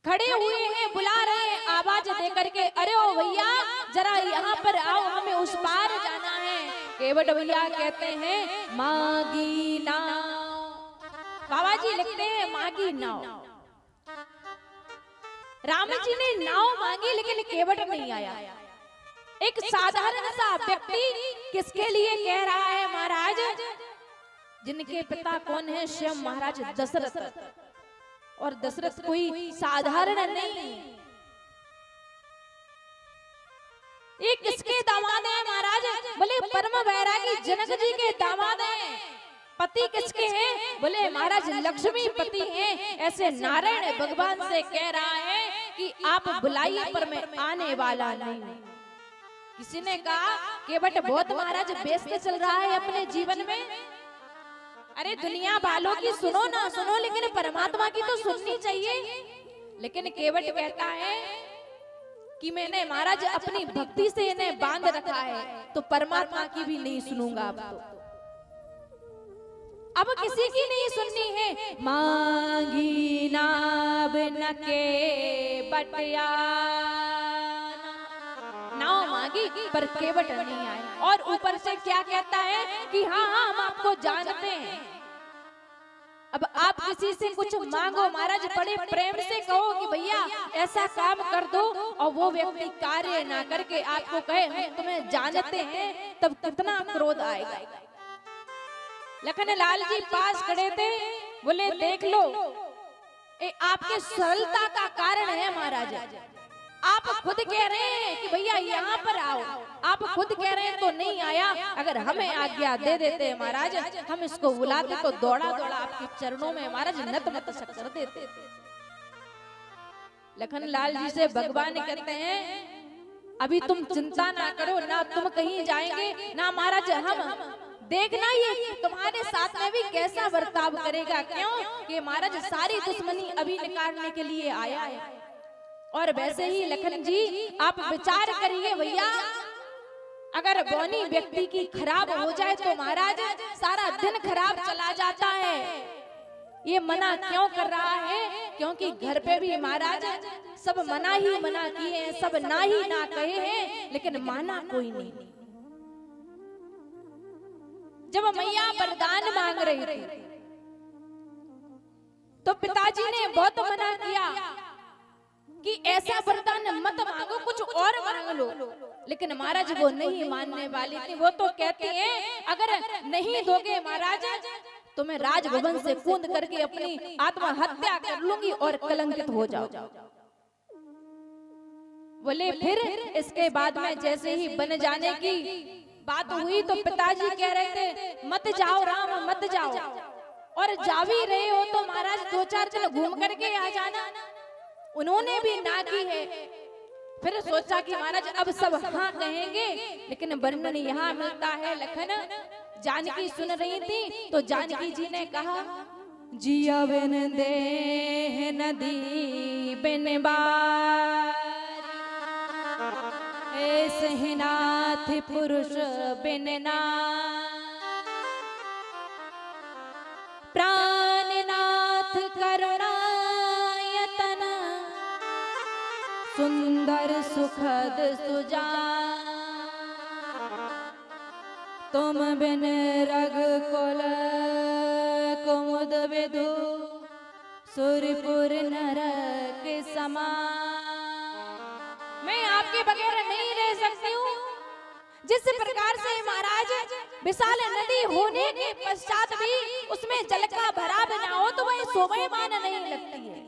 खड़े हुए हैं, बुला रहे हैं आवाज दे करके, अरे ओ भैया जरा यहाँ पर आओ, हमें उस पार जाना है। केवट भैया कहते हैं मांगी नाव। बाबा जी लिखते हैं मांगी नाव। राम जी ने नाव मांगी लेकिन केवट नहीं आया। एक साधारण सा व्यक्ति किसके लिए कह रहा है महाराज, जिनके पिता कौन है, स्वयं महाराज दशरथ। और दशरथ कोई साधारण नहीं, ये किसके दामाद हैं महाराज? बोले परम वैरागी जनक जी के दामाद हैं। पति किसके हैं? बोले महाराज लक्ष्मी पति हैं। ऐसे नारायण भगवान से कह रहा है कि आप बुलाइए पर मैं आने वाला नहीं। किसी ने कहा केवट बहुत महाराज व्यस्त चल रहा है अपने जीवन में। अरे दुनिया वालों की सुनो ना सुनो, लेकिन परमात्मा की तो सुननी चाहिए। लेकिन केवट कहता है कि मैंने महाराज अपनी भक्ति से इन्हें बांध रखा है, तो परमात्मा की भी नहीं सुनूंगा अब किसी की नहीं सुननी है। मांगी नाब नके बटिया, नाव मांगी पर केवट नहीं आए। और ऊपर से क्या कहता है कि हाँ हाँ हम आपको जानते हैं। अब आप किसी से कुछ मांगो महाराज, बड़े प्रेम से कहो कि भैया ऐसा काम कर दो, और वो व्यक्ति कार्य ना करके आपको कहे हम तुम्हें जानते हैं, तब कितना क्रोध आएगा। लखन लाल जी पास खड़े थे, बोले देख लो ये आपके सरलता का कारण है महाराज। आप खुद कह रहे हैं कि भैया यहाँ पर आओ, आप खुद कह रहे हैं तो नहीं आया। अगर हमें आज्ञा दे देते महाराज, हम इसको बुलाते तो दौड़ा दौड़ा आपके चरणों में महाराज नतमस्तक कर देते। लखन लाल जी से भगवान कहते हैं अभी तुम चिंता ना करो, ना तुम कहीं जाएंगे ना महाराज हम देखना ये तुम्हारे साथ में भी कैसा बर्ताव करेगा। क्यों कि महाराज सारी दुश्मनी अभी निकालने के लिए आया है। और वैसे ही लखन जी आप विचार करिए भैया, अगर बौनी व्यक्ति की खराब हो जाए तो महाराज सारा दिन खराब चला जाता है। ये मना क्यों कर रहा है? क्योंकि घर पे भी महाराज सब मना ही मना किए हैं, सब ना ही ना कहे हैं, लेकिन माना कोई नहीं। जब मैया वरदान मांग रही थी तो पिताजी ने बहुत मना किया कि ऐसा वरदान मत मांगो, कुछ और मांग लो। लेकिन महाराज वो नहीं मानने वाली थी। वो तो कहती हैं अगर नहीं दोगे महाराज तो मैं राजभवन से कूद करके अपनी आत्महत्या कर लूंगी और कलंकित हो जाओ। बोले फिर इसके बाद में जैसे ही बन जाने की बात हुई तो पिताजी कह रहे थे मत जाओ राम मत जाओ, और जा भी रहे हो तो महाराज 2-4 दिन घूम करके आ जाना। उन्होंने भी ना की है। फिर सोचा कि महाराज अब सब हाँ कहेंगे, लेकिन वर्णन यहाँ मिलता है। लखन जानकी सुन रही थी तो जानकी जी ने कहा जिया बिन दे नदी बिन बार, ऐसे नाथ पुरुष बिन ना, प्राणनाथ करुणायतन, सुंदर सुखद सुजान, तुम बिन रघुकुल कुमुद विदु, सुरपुर नरक समान। मैं आपके बगैर नहीं रह सकती हूँ। जिस प्रकार से महाराज विशाल नदी होने के पश्चात भी उसमें जल का भराव ना हो तो वह शोभायमान नहीं लगती है।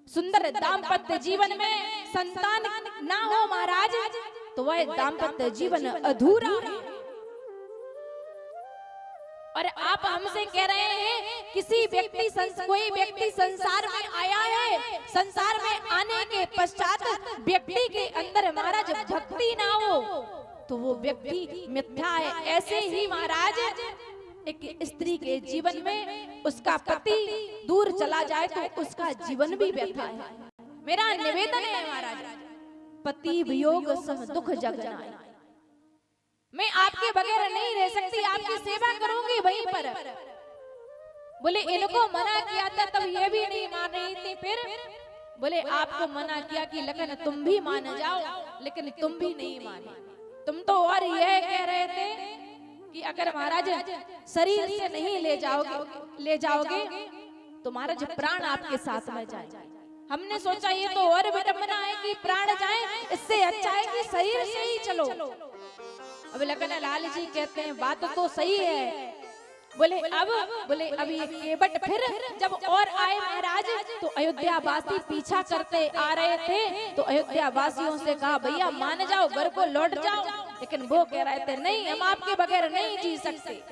सुंदर दाम्पत्य जीवन में संतान ना हो महाराज तो वह दाम्पत्य जीवन अधूरा है। और आप हमसे कह रहे हैं किसी व्यक्ति कोई व्यक्ति संसार में आया है, संसार में आने के पश्चात व्यक्ति के अंदर महाराज भक्ति ना हो तो वो व्यक्ति मिथ्या है। ऐसे ही महाराज एक स्त्री के जीवन में उसका पति दूर चला जाए तो उसका जीवन भी व्यर्थ है। मेरा निवेदन है महाराज, पति वियोग सम दुख जग जाए। मैं आपके बगैर नहीं रह सकती, आपकी सेवा करूंगी वहीं पर। बोले इनको मना किया था तब ये भी नहीं मान रही थी। फिर बोले आपको मना किया कि लखन तुम भी मान जाओ, लेकिन तुम भी नहीं माने। तुम तो और यह कह रहे थे कि अगर महाराज शरीर से नहीं ले जाओगे तो महाराज प्राण आपके साथ में जाए। हमने सोचा ये तो और विडंबना है कि प्राण जाए, इससे अच्छा है कि शरीर से ही चलो। अब लखन लाल जी कहते हैं बात तो सही है। बोले अब ये केवट फिर जब और आए महाराज तो अयोध्या वासी पीछा करते आ रहे थे तो अयोध्या वासियों से कहा भैया मान जाओ, घर को लौट जाओ। लेकिन वो कह रहे थे नहीं, हम आपके बगैर नहीं जी सकते,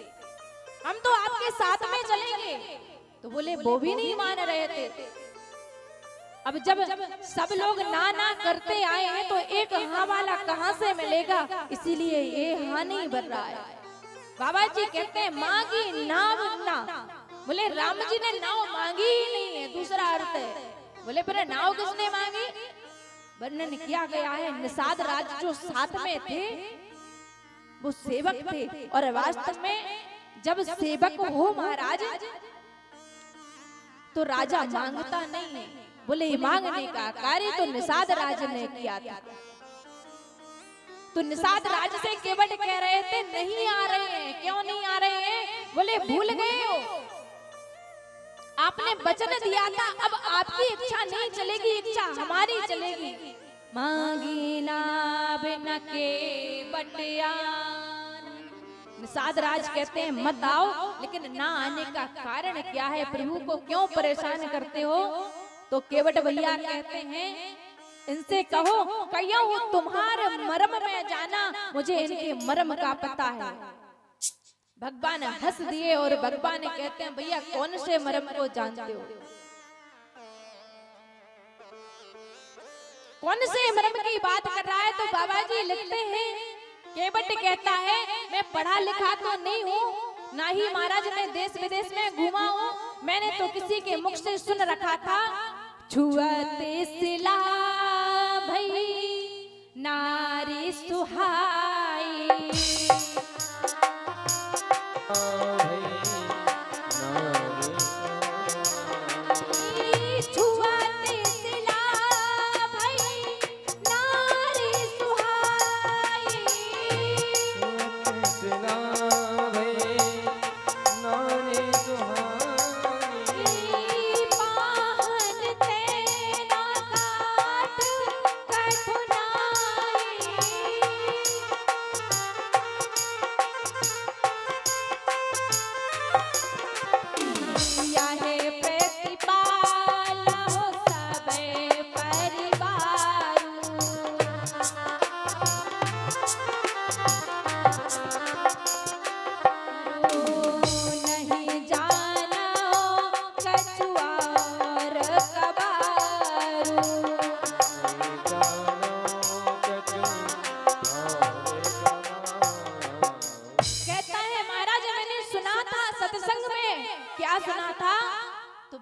हम तो आपके साथ में चलेंगे। तो बोले वो भी नहीं मान रहे थे। अब जब सब लोग ना करते आए हैं तो एक हाँ वाला कहाँ से मिलेगा, इसीलिए ये हाँ नहीं बन रहा है। बाबा जी कहते हैं मांगी नाव ना। बोले राम जी ने नाव मांगी ही नहीं है, दूसरा अर्थ है। बोले पर नाव किसने मांगी? वर्णन किया गया है। निषाद राज जो साथ में थे वो सेवक थे, और वास्तव में जब सेवक हो महाराज तो राजा मांगता नहीं है। बोले मांगने का कार्य तो निषाद राज ने किया था। तो निषाद राज से केवट कह रहे थे नहीं आ रहे हैं। क्यों नहीं आ रहे हैं? बोले भूल गए हो, आपने वचन दिया था, अब आपकी इच्छा नहीं चलेगी, इच्छा हमारी चलेगी। मांगी ना बिना के बटियान। निषाद राज कहते हैं मत आओ, लेकिन ना आने का कारण क्या है? प्रभु को क्यों परेशान करते हो? तो केवट भैया कहते हैं इनसे कहो कहियो तुम्हारे मर्म में जाना, मुझे इनके मर्म का पता है। भगवान हंस दिए और भगवान कहते हैं भैया कौन से मर्म को जानते हो? कौन से मर्म की बात कर रहा है? तो बाबा जी लिखते हैं केवट कहता है मैं पढ़ा लिखा तो नहीं हूँ, ना ही महाराज मैं देश विदेश में घूमा हूँ, मैंने तो किसी के मुख से सुन रखा था छुअते सिला भई नारी सुहाई।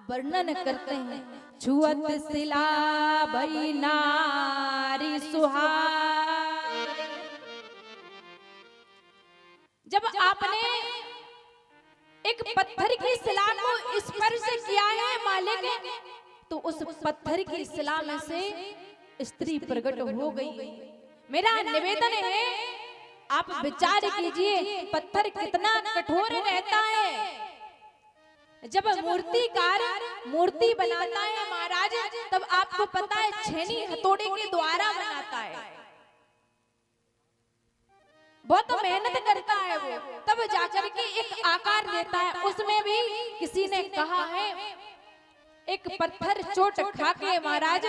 वर्णन करते हैं छुअत सिला भई नारी सुहाई। जब आपने एक पत्थर की शिला को स्पर्श किया है मालिक, तो उस पत्थर की शिला में से स्त्री प्रकट हो गई। मेरा निवेदन है आप विचार कीजिए पत्थर कितना कठोर रहता है। जब मूर्तिकार मूर्ति बनाता है महाराज, तब आपको पता है छेनी हथौड़े के द्वारा बनाता है, बहुत मेहनत करता है वो, तब जाकर के एक आकार देता है। उसमें भी किसी ने कहा है एक पत्थर चोट खाके महाराज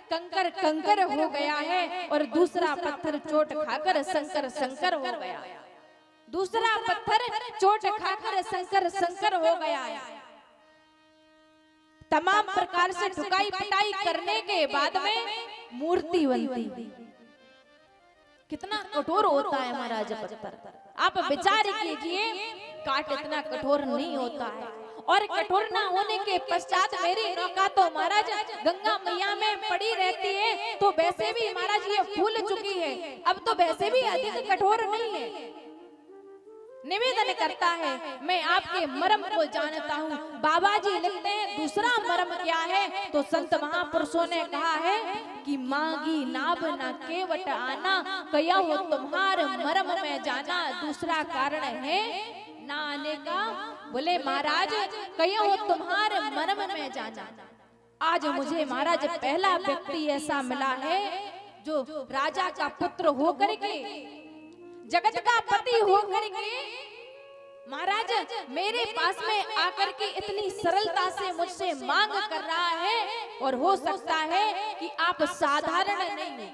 कंकर कंकर हो गया है, और दूसरा पत्थर चोट खाकर शंकर शंकर हो गया। दूसरा पत्थर चोट खाकर शंकर शंकर हो गया है। तमाम प्रकार से ठुकाई पिटाई करने के बाद में मूर्ति बनती। कितना कठोर होता है महाराज पत्थर, आप विचार कीजिए। काट इतना कठोर नहीं होता है। और कठोर ना होने के पश्चात मेरी नौका तो महाराज गंगा मैया में पड़ी रहती है, तो वैसे भी महाराज ये फूल चुकी है, अब तो वैसे भी अधिक कठोर नहीं है। निवेदन करता है मैं आपके मर्म को जानता हूँ। बाबा जी लिखते हैं दूसरा मर्म क्या है? तो संत महापुरुषों ने कहा है कि मांगी नाभ ना केवट आना, कया हो तुम्हार मर्म में जाना। दूसरा कारण है ना आने का। बोले महाराज कया हो तुम्हार मर्म में जाना। आज मुझे महाराज पहला व्यक्ति ऐसा मिला है जो राजा का पुत्र होकर के, जगत का पति होकर के महाराज मेरे पास में आकर के इतनी सरलता से मुझसे मांग कर रहा है। और हो सकता है कि आप साधारण नहीं।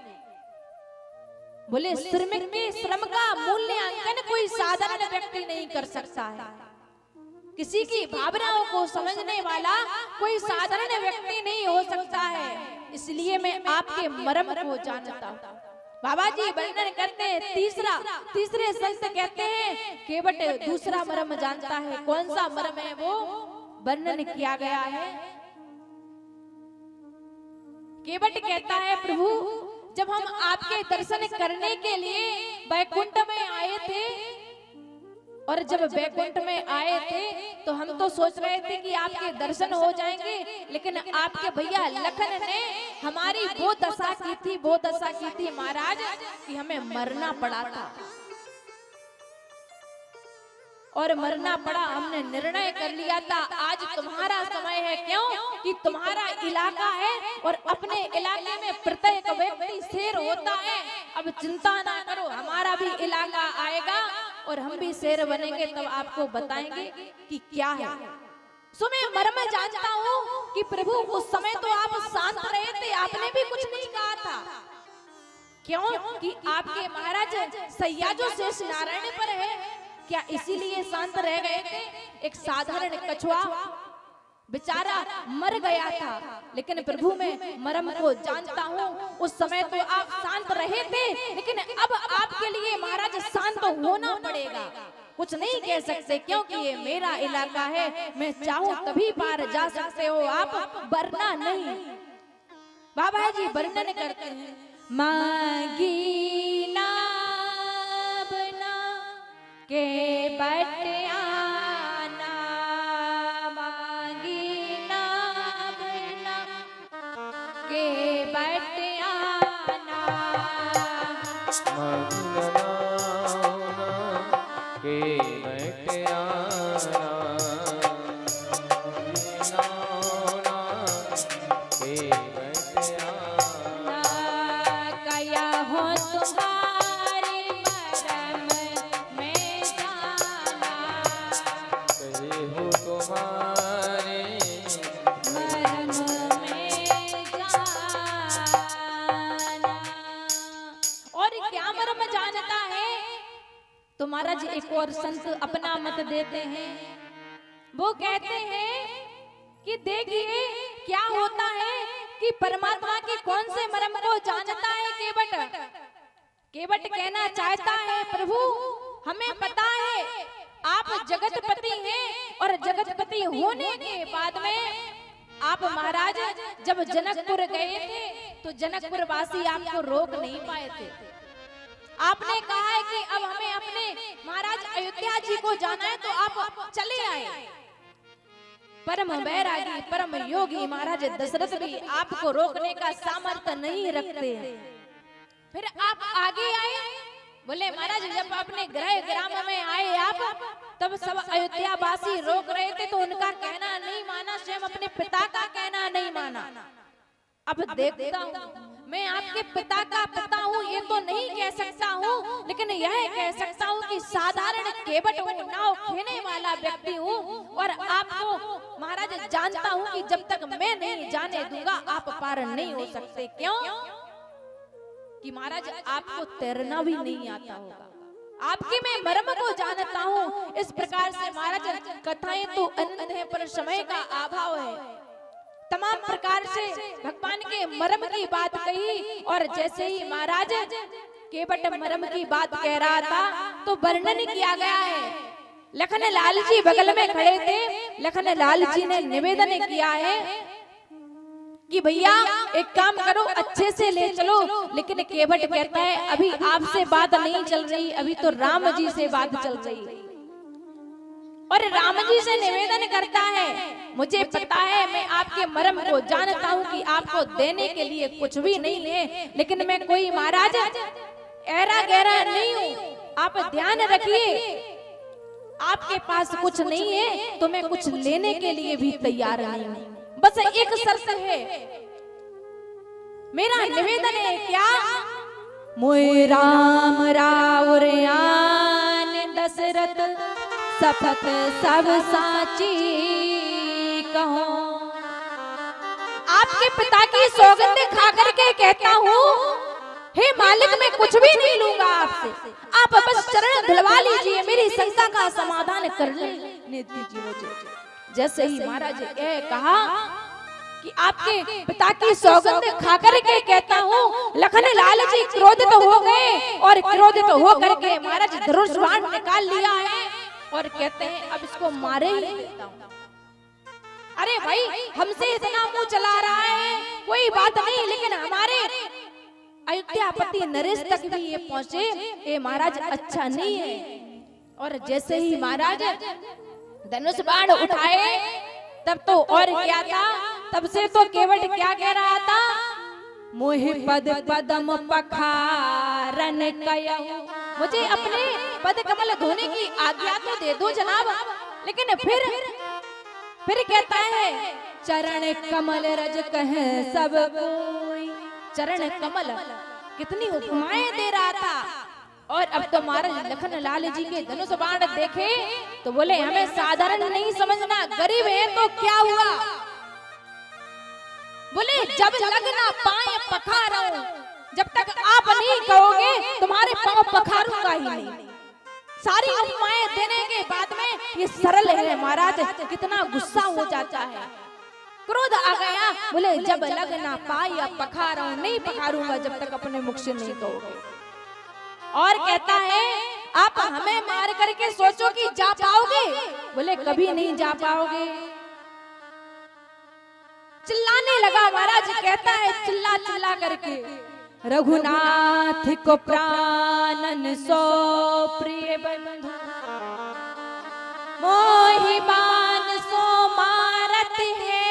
बोले श्रमिक के श्रम का मूल्यांकन कोई साधारण व्यक्ति नहीं कर सकता है। किसी की भावनाओं को समझने वाला कोई साधारण व्यक्ति नहीं हो सकता है। इसलिए मैं आपके मर्म को जानता हूँ। बाबा जी वर्णन करते हैं तीसरे संत कहते हैं केवट दूसरा मर्म जानता है। कौन सा मर्म है वो वर्णन किया गया है? केवट कहता है प्रभु जब हम आपके दर्शन करने के लिए बैकुंठ में आए थे और जब बैकुंठ में आए थे तो हम तो सोच रहे थे कि आपके दर्शन हो जाएंगे, लेकिन आपके भैया लखन ने हमारी वो दशा की थी महाराज कि हमें मरना पड़ा था और मरना पड़ा। हमने निर्णय कर लिया था आज तुम्हारा समय है, क्यों कि तुम्हारा इलाका है और अपने इलाके में प्रत्येक व्यक्ति शेर होता है। अब चिंता ना करो, हमारा भी इलाका आएगा और हम भी शेर बनेंगे, तब आपको बताएंगे कि क्या है। सो मैं मर्म जानता हूँ कि प्रभु उस समय तो आप शांत रहे थे, आपने भी कुछ नहीं कहा था। क्यों कि आपके महाराज सैया जो शेष नारायण पर है, क्या इसीलिए शांत रह गए थे? एक साधारण कछुआ बेचारा मर गया था, लेकिन प्रभु मैं मरम को जानता हूँ। उस समय तो आप शांत रहे थे, लेकिन अब आपके लिए महाराज शांत होना पड़ेगा। कुछ नहीं कह सकते क्योंकि ये मेरा इलाका है, मैं चाहूँ तभी पार जा सकते हो आप, वरना नहीं। बाबा जी वर्णन करते हैं, मांगी ना बना के बटियाना, मांगी ना बना के बटियाना, मंगना के बटियाना, के बटियाना, कया हो तुम्हारे मरम में जाना, कहे हो तुम्हारे मरम में जाना। और क्या मरम जानता है? तो महाराज एक और संत अपना मत देते हैं, वो कहते हैं कि देखिए क्या होता है कि परमात्मा के कौन से मर्म को जानता है केवट। केवट कहना चाहता है प्रभु हमें पता है आप जगतपति हैं, और जगतपति होने के बाद में आप महाराज जब जनकपुर गए थे तो जनकपुर वासी आपको रोक नहीं पाए थे। आपने कहा है कि अब हमें अपने महाराज अयोध्या जी को जाना है, तो आप चले आए। परम बैरागी परम योगी महाराज दशरथ भी आपको रोकने का सामर्थ्य नहीं रखते हैं। फिर आप आगे आए, बोले महाराज जब अपने गृह ग्राम में आए आप, तब सब अयोध्या वासी रोक रहे थे तो उनका कहना नहीं माना, स्वयं अपने पिता का कहना नहीं माना। अब देखता हूँ मैं आपके पिता का पिता हूँ ये तो नहीं कह सकता हूँ, लेकिन यह कह सकता हूँ कि साधारण केवट हूँ, नाव खेने वाला व्यक्ति हूँ, और आपको महाराज जानता हूँ कि जब तक मैं नहीं जाने दूंगा आप पार नहीं हो सकते। क्यों कि महाराज आपको तैरना भी नहीं आता होगा, आपके मैं मर्म को जानता हूँ। इस प्रकार से महाराज कथाएं तो अनंत है पर समय का अभाव है। तमाम प्रकार से भगवान के मर्म की बात कही, और जैसे ही महाराज केवट मर्म की बात कह रहा था तो वर्णन किया गया है। लखन लाल जी बगल में खड़े थे, लखन लाल जी ने निवेदन किया है कि भैया एक काम करो अच्छे से ले चलो, लेकिन केवट कहता है अभी आपसे बात नहीं चल रही, अभी तो राम जी से बात चल रही। और राम जी से निवेदन करता है मुझे पता है मैं आपके मर्म को जानता हूँ कि आपको देने के लिए कुछ भी नहीं है, लेकिन मैं कोई महाराज ऐरा गहरा नहीं हूँ, आप ध्यान रखिए आपके पास कुछ नहीं है तो मैं कुछ लेने के लिए भी तैयार नहीं हूँ, बस एक शर्त है, मेरा निवेदन है क्या, मोए राम राउर आन दशरथ सपत सब साची कहो। आपके पिता की सौगंध खा करके कहता हूँ हे मालिक मैं कुछ भी नहीं लूंगा आपसे, आप बस चरण धुलवा लीजिए, मेरी शंका का समाधान कर लेने दीजिए मुझे। जैसे ही महाराज ये कहा कि आपके पिता की सौगंध खाकर के कहता हूँ, लखन लाल जी क्रोधित हो गए, और क्रोधित हो करके महाराज धनुष बाण निकाल लिया है और कहते हैं अब इसको मारे ही देता हूँ। अरे भाई हमसे इतना मुंह चला रहा है कोई बात नहीं, लेकिन हमारे अयोध्यापति नरेश तक भी ये पहुंचे, ये महाराज अच्छा नहीं है। और जैसे ही महाराज धनुष बाण उठाए तब तो और क्या था, तब से तो केवट क्या कह रहा था, मोहि पद पदम पखारन कयहु, मुझे अपने पद कमल धोने की आज्ञा तो दे दो जनाब। लेकिन फिर कहता है चरण कमल रज कहे सब कोई। चरण कमल कितनी उपमाएं दे रहा था। और अब तो महाराज लखन लाल जी के धनुष बाण देखे तो बोले हमें साधारण नहीं समझना, गरीब है तो क्या हुआ। बोले जब लग ना पाए पखारूं, जब तक आप नहीं कहोगे तुम्हारे पांव पखारूंगा ही नहीं। सारी उपमाएं देने के बाद में ये सरल है महाराज, कितना गुस्सा हो जाता है, क्रोध आ गया। बोले जब लग ना पाए पखारूं, नहीं पखारूंगा जब तक अपने मुख से नहीं कहोगे। और कहता है आप हमें मार करके सोचो कि जा पाओगे, बोले कभी नहीं जा पाओगे। चिल्लाने लगा महाराज, कहता है चिल्ला चिल्ला करके, रघुनाथ को प्राणन सो प्रिय बंधु, मोहि बाण सो मारत है,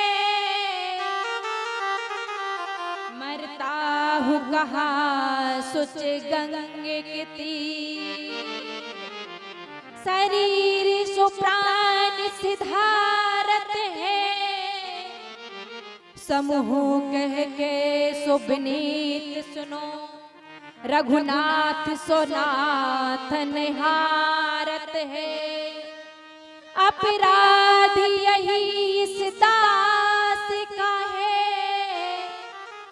मरता हूँ कहाँ सुच गंगे के तीर, शरीर सो प्राण सिधारत है, समूह कह के सो विनीत सुनो, रघुनाथ सो नाथ निहारत है, अपराध यही इस दास का है,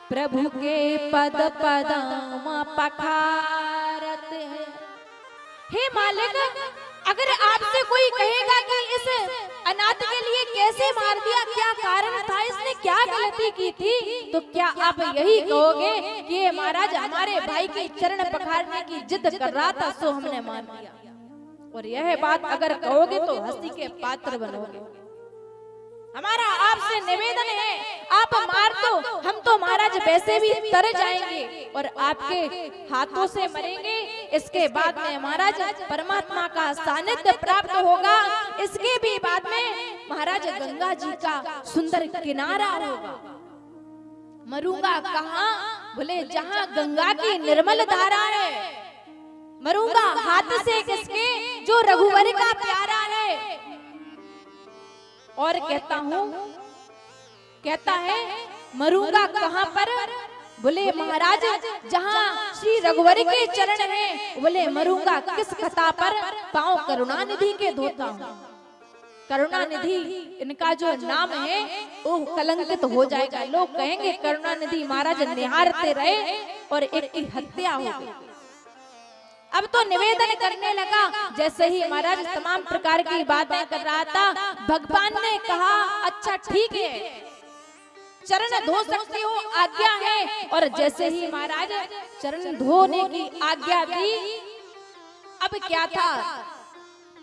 प्रभु के पद पदम पखारत है। हे मालिक, अगर आपसे कोई कहेगा कि इस अनाथ के लिए कैसे मार दिया, क्या कारण था, इसने क्या गलती की थी, तो क्या आप यही कहोगे कि ये महाराज हमारे भाई के चरण पखारने की जिद कर रहा था सो हमने मार दिया। और यह बात अगर कहोगे तो हंसी के पात्र बनोगे। हमारा आपसे निवेदन है, आप मार दो, हम तो महाराज वैसे भी तर जाएंगे और आपके हाथों से मरेंगे। इसके बाद में महाराज परमात्मा का सानिध्य प्राप्त होगा। इसके भी बाद में महाराज गंगा जी का सुंदर किनारा होगा। मरूंगा कहाँ, बोले जहाँ गंगा की निर्मल धारा है। मरूंगा हाथ से किसके, जो रघुवर का प्यारा है। और कहता है मरूंगा कहाँ पर, बोले महाराज जहाँ श्री रघुवर के चरण हैं। बोले मरूंगा किस कथा पर, पांव करुणानिधि के धोता हूँ। करुणानिधि इनका जो नाम है वो कलंकित हो जाएगा। लोग कहेंगे करुणानिधि महाराज निहारते रहे और एक की हत्या हो गई। अब तो निवेदन करने लगा। जैसे ही महाराज तमाम प्रकार की बातें कर रहा था, भगवान ने कहा अच्छा ठीक है, चरण धो सकते हो, आज्ञा है। और जैसे ही महाराज चरण धोने की आज्ञा दी, अब क्या था,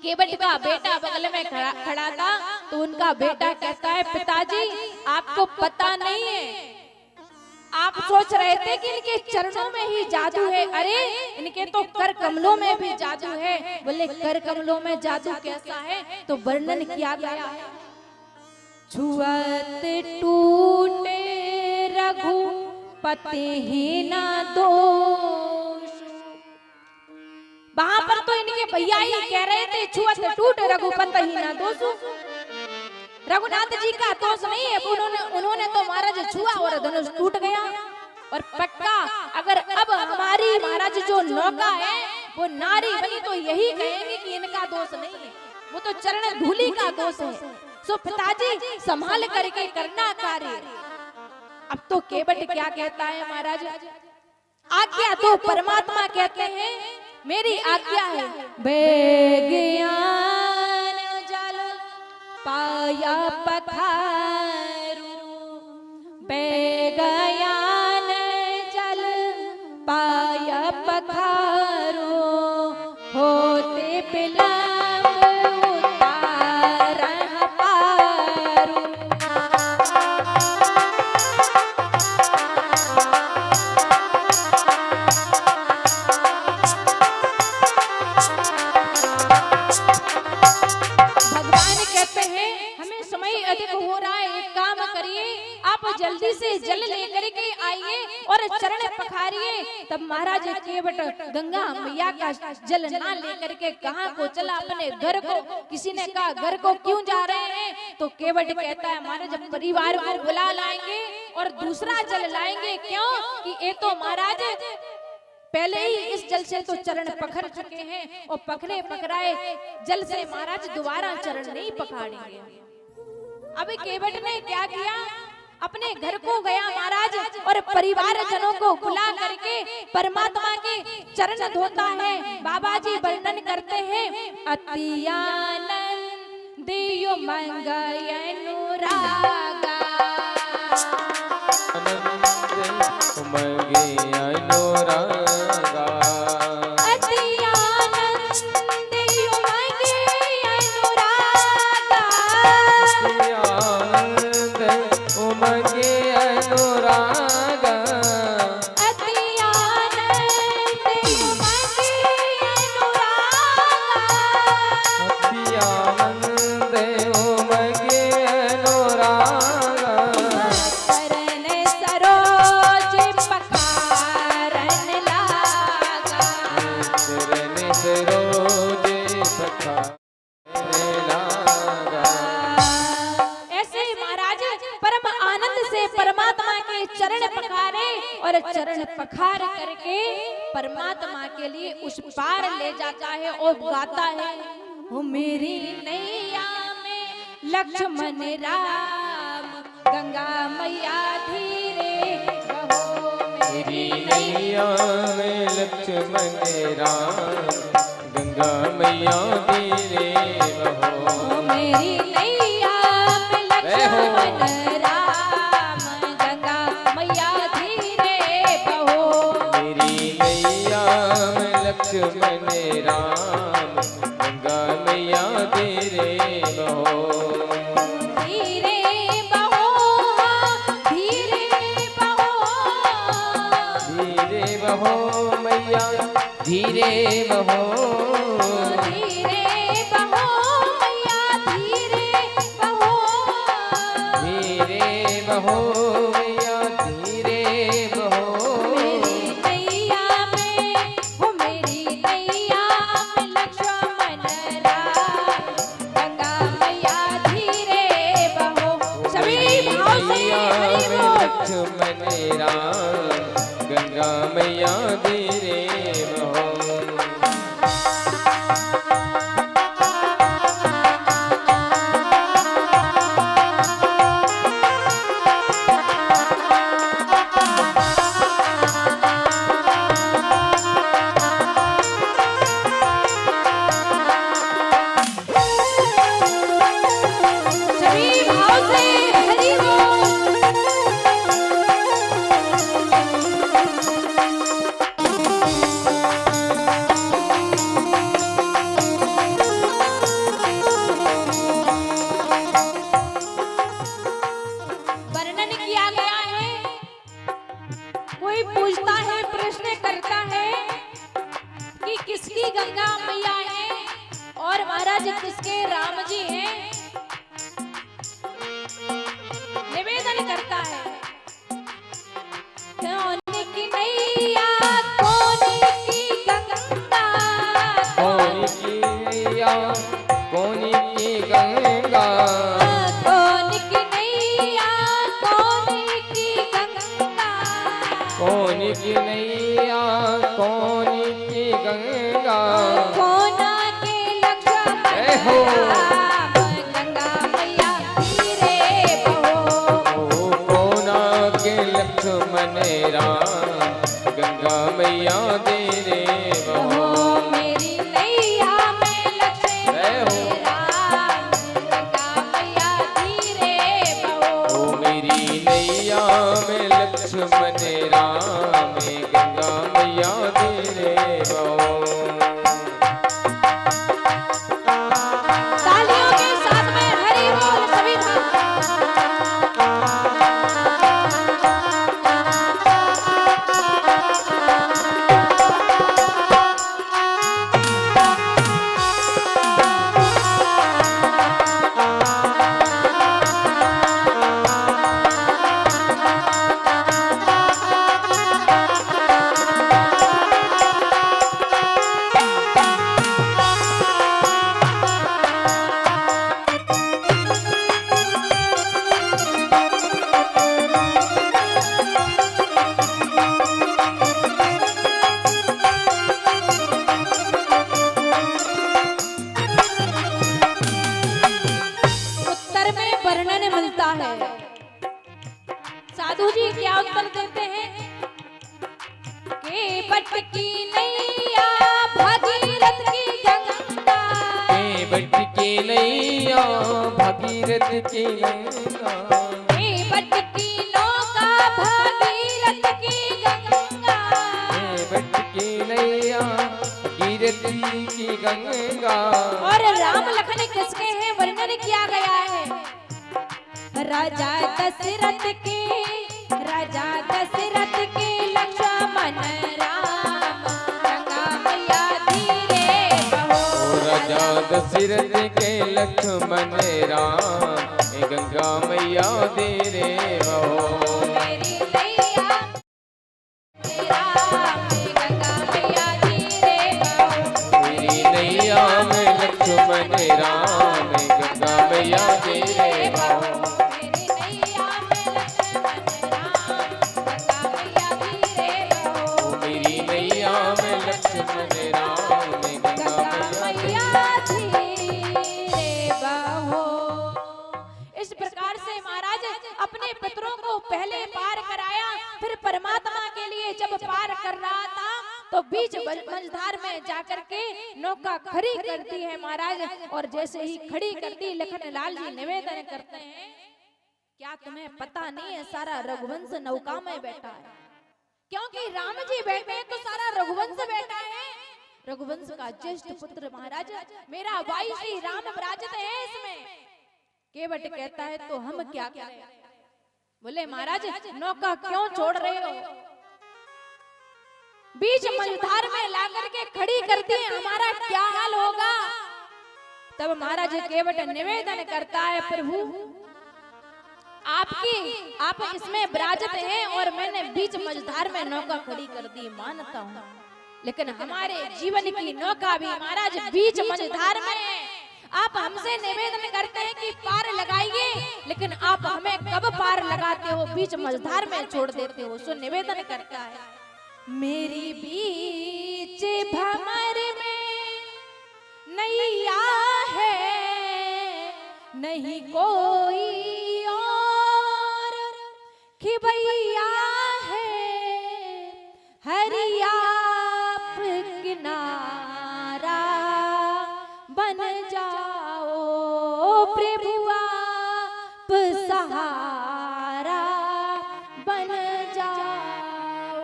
केवट का बेटा बगल में खड़ा था। तो उनका बेटा कहता है पिताजी आपको पता नहीं है, आप सोच रहे थे कि इनके चरणों में ही जादू है, अरे इनके तो कर कमलों में भी जादू है। बोले कर कमलों में जादू कैसा है, तो वर्णन किया गया है। छुअत टूटे रघुपति ही ना दोष। वहां पर तो इनके भैया ही कह रहे थे छुअत टूटे रघुपति ही ना दोष। रघुनाथ जी का दोष नहीं है, उन्होंने तो महाराज छुआ और धनुष टूट गया। और पक्का अगर अब हमारी महाराज जो नौका है वो नारी बनी तो यही कहेंगे कि इनका दोष नहीं है, वो तो चरण धूलि का दोष है। सो पिताजी संभाल करके करना कार्य। अब तो केवट क्या कहता है महाराज, आज्ञा तो परमात्मा कहते हैं, मेरी आज्ञा है। बेज्ञान जल पाया पखारू, बेज्ञान जल पाया पखारू, होते बिलम्ब उतारह पारू। और चरण पखारिए। तब महाराज केवट गंगा मैया का जल ना लेकर के कहां को चला, अपने घर को। किसी ने कहा घर को क्यों जा रहे हैं, तो केवट कहता है महाराज परिवार को बुला लाएंगे और दूसरा जल लाएंगे। क्यों कि ये तो महाराज पहले ही इस जल से तो चरण पखर चुके हैं और पखरे पखराए जल से महाराज दोबारा चरण नहीं पखाड़ेंगे। अभी केवट ने क्या किया, अपने घर को गया महाराज और परिवार जनों को बुला करके परमात्मा के चरण धोता है। बाबा जी वर्णन करते हैं, अति आनंद दियो मंगय अनुरागा, उमगे अनुरागा, अति आनंद दियो मंगय अनुरागा, आनंद उमगे अनुरागा, अति आनंद दियो मंगय अनुरागा, आनंद उमगे अनुरागा, चरण सरोज पखारन लागा, चरण सरोज पखारन लागा। ऐसे ही महाराज परम आनंद से परमात्मा के चरण पखारे और चरण पखार करके परमात्मा के लिए उस पार ले जाता है और गाता है, हो मेरी नैया में लक्ष्मण राम, गंगा मैया धीरे बहो, मेरी नैया में लक्ष्मण राम, गंगा मैया धीरे बहो, हो मेरी नैया में लक्ष्मण राम, गंगा मैया धीरे बहो, मेरी नैया में लक्ष्मण राम, गंगा मैया धीरे बहो, धीरे बहो, धीरे बहो, धीरे बहो मैया धीरे बहो, धीरे बहो मैया धीरे बहो, धीरे बहो मैया धीरे बहो, मेरी नैया में, हो मेरी नैया में लक्ष्मण राम, गंगा मैया धीरे बहो। सभी भाव से हरि बोल। लक्ष्मण राम, गंगा मैया धीरे बहो, सभी भाव से हरि बोल। वर्णन किया गया है, कोई पूछता है प्रश्न करता है कि किसकी गंगा मैया है और महाराज किसके राम जी हैं, निवेदन करता है, कौन की मैया कौन की गंगा, कौन की मैया कौन की गंगा, कौन की नैया कौन की गंगा, कौन की नैया कौन की गंगा, कोना के लक्ष्मण हो। राम, गंगा मैया धीरे बहो, ओ कोना के लक्ष्मण राम, गंगा मैया धीरे बहो, हो मेरी नैया में लक्ष्मण राम, गंगा मैया धीरे बहो, ओ मेरी नैया में लक्ष्मण राम, गंगा मैया धीरे बहो। तालियों के साथ में हरि बोल सभी भाव। केवट की नैया भगीरथ की गंगा, केवट की नैया भगीरथ की गंगा, केवट की नौका भगीरथ की गंगा, केवट की नैया भगीरथ की गंगा। और राम लखन किसके हैं वर्णन किया गया है। राजा दशरथ के, राजा दशरथ के लक्ष्मण राम, गंगा मैया धीरे बहो। राजा दशरथ के लक्ष्मण राम, गंगा मैया धीरे बहो। मेरी नैया राम, गंगा मैया धीरे बहो। मेरी नैया में लक्ष्मण राम, गंगा मैया धीरे बहो। मेरी नैया में लक्ष्मण राम, गंगा मैया धीरे बहो। मेरी नैया में लक्ष्मण राम, गंगा मैया धीरे बहो। इस प्रकार से महाराज अपने पितरों को पहले पार कराया, फिर परमात्मा के लिए जब पार कर रहा था तो बीच मझधार में जाकर के नौका खड़ी करती है महाराज। और जैसे ही खड़ी करती लखन लाल जी निवेदन करते हैं, क्या तुम्हें पता नहीं है सारा रघुवंश नौका में बैठा है। क्योंकि राम जी बैठे हैं तो सारा रघुवंश बैठा है। रघुवंश का ज्येष्ठ पुत्र महाराज मेरा भाई श्री राम विराजित है इसमें। केवट कहता है तो हम क्या करें। बोले महाराज नौका क्यों छोड़ रहे हो, बीच मझधार में लाकर के खड़ी करती है, हमारा क्या हाल होगा। तब महाराज केवट निवेदन करता है, प्रभु आप इसमें विराजित हैं और मैंने बीच मझधार में नौका खड़ी कर दी, मानता हूँ, लेकिन हमारे जीवन की नौका भी महाराज बीच मझधार में है। आप हमसे निवेदन करते हैं कि पार लगाइए, लेकिन आप हमें कब पार लगाते हो, बीच मझधार में छोड़ देते हो। सो निवेदन करता है, मेरी बीच भंवर में नैया है, नहीं कोई और खिबैया है, हरि आप किनारा बन जाओ, प्रभु आप सहारा बन जाओ।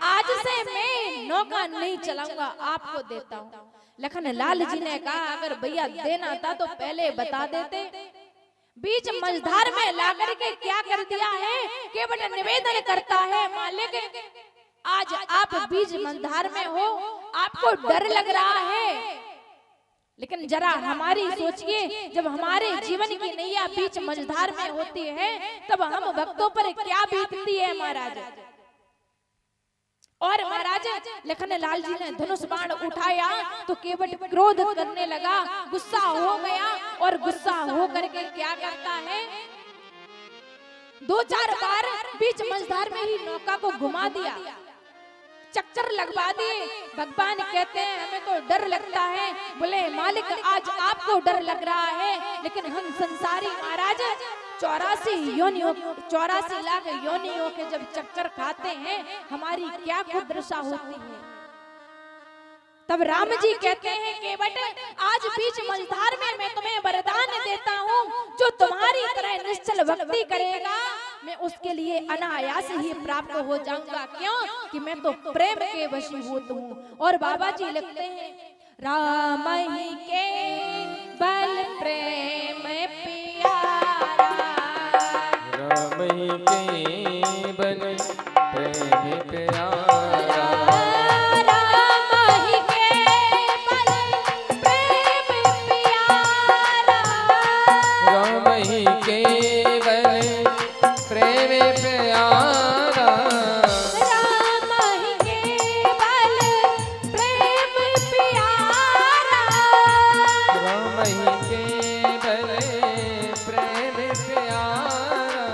आज से मैं नौका नहीं चलाऊंगा, आपको देता हूँ। लखन लाल जी ने कहा अगर भैया देना था तो पहले बता देते। बीच मझधार में लाकर के क्या कर दिया है। केवट निवेदन करता है, मालिक आज आप बीच मझधार में हो, आपको डर लग रहा है, लेकिन जरा हमारी सोचिए, जब हमारे जीवन की नैया बीच मझधार में होती है तब हम भक्तों पर क्या बीतती है महाराज। और महाराज लखन लाल जी ने धनुष बाण उठाया तो केवट क्रोध करने लगा, गुस्सा हो गया और गुस्सा हो करके क्या करता है, 2-4 बार बीच मझधार में ही नौका को घुमा दिया, चक्कर लगवा दिए। भगवान कहते हैं हमें तो डर लगता है। बोले मालिक आज आपको डर लग रहा है, लेकिन हम संसारी महाराज 84 लाख योनियों के जब चक्कर खाते हैं हमारी क्या कुदृशा होती है। तब राम जी कहते हैं केवट आज बीच मझधार में मैं तुम्हें वरदान देता हूँ, जो तुम्हारी तरह निश्चल भक्ति करेगा मैं उसके लिए अनायास ही प्राप्त हो जाऊंगा। क्यों कि मैं तो प्रेम के वशीभूत हूँ। और बाबा जी लिखते हैं राम ही के बल प्रेम प्यारा, राम ही के बल प्रेम प्यारा, राम ही के बल प्रेम प्यारा, राम ही के बल प्रेम प्यारा, राम ही के बल प्रेम प्यारा, राम ही के बल प्रेम प्यारा,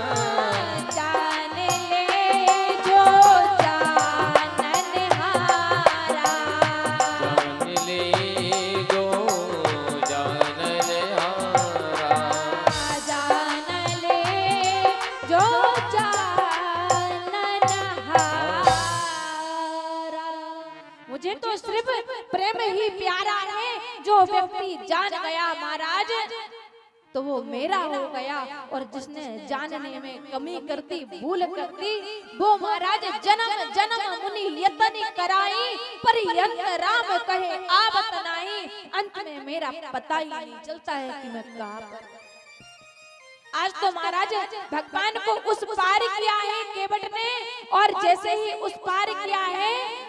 जान ले जो जान मुझे तो सिर्फ प्रेम ही प्यारा है। जो व्यक्ति जान गया महाराज तो वो मेरा हो गया, और जिसने जानने में कमी करती भूल करती वो महाराज जन्म जन्म मुनि यतन कराई, पर यंत राम कहे आवत नाही। अंत में मेरा पता ही नहीं चलता है कि मैं कहाँ पर। आज तो महाराज भगवान को उस पार किया है केवट ने, और जैसे ही उस पार किया है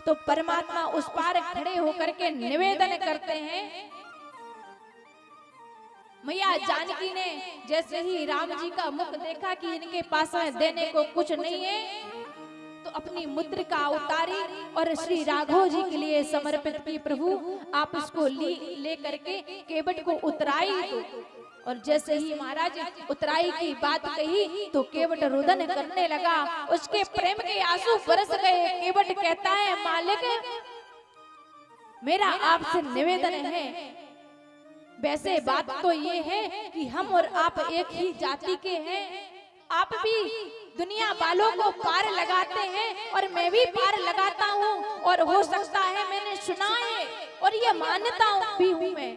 तो परमात्मा उस पार खड़े होकर के निवेदन करते हैं। मैया जानकी ने जैसे ही राम जी का मुख देखा कि इनके पास में देने को कुछ नहीं है, तो अपनी मुद्रिका उतारी और श्री राघव जी के लिए समर्पित की। प्रभु आप इसको ले करके केवट को उतराई दो। और जैसे ही महाराज उतराई की बात कही तो केवट रुदन करने लगा, उसके प्रेम के आंसू बरस गए। केवट कहता है मालिक मेरा आपसे निवेदन है, वैसे बात तो ये है कि हम और आप एक ही जाति के हैं। आप भी दुनिया वालों को पार लगाते हैं और मैं भी पार लगाता हूँ, और हो सकता है मैंने सुना है और ये मानता भी हूँ मैं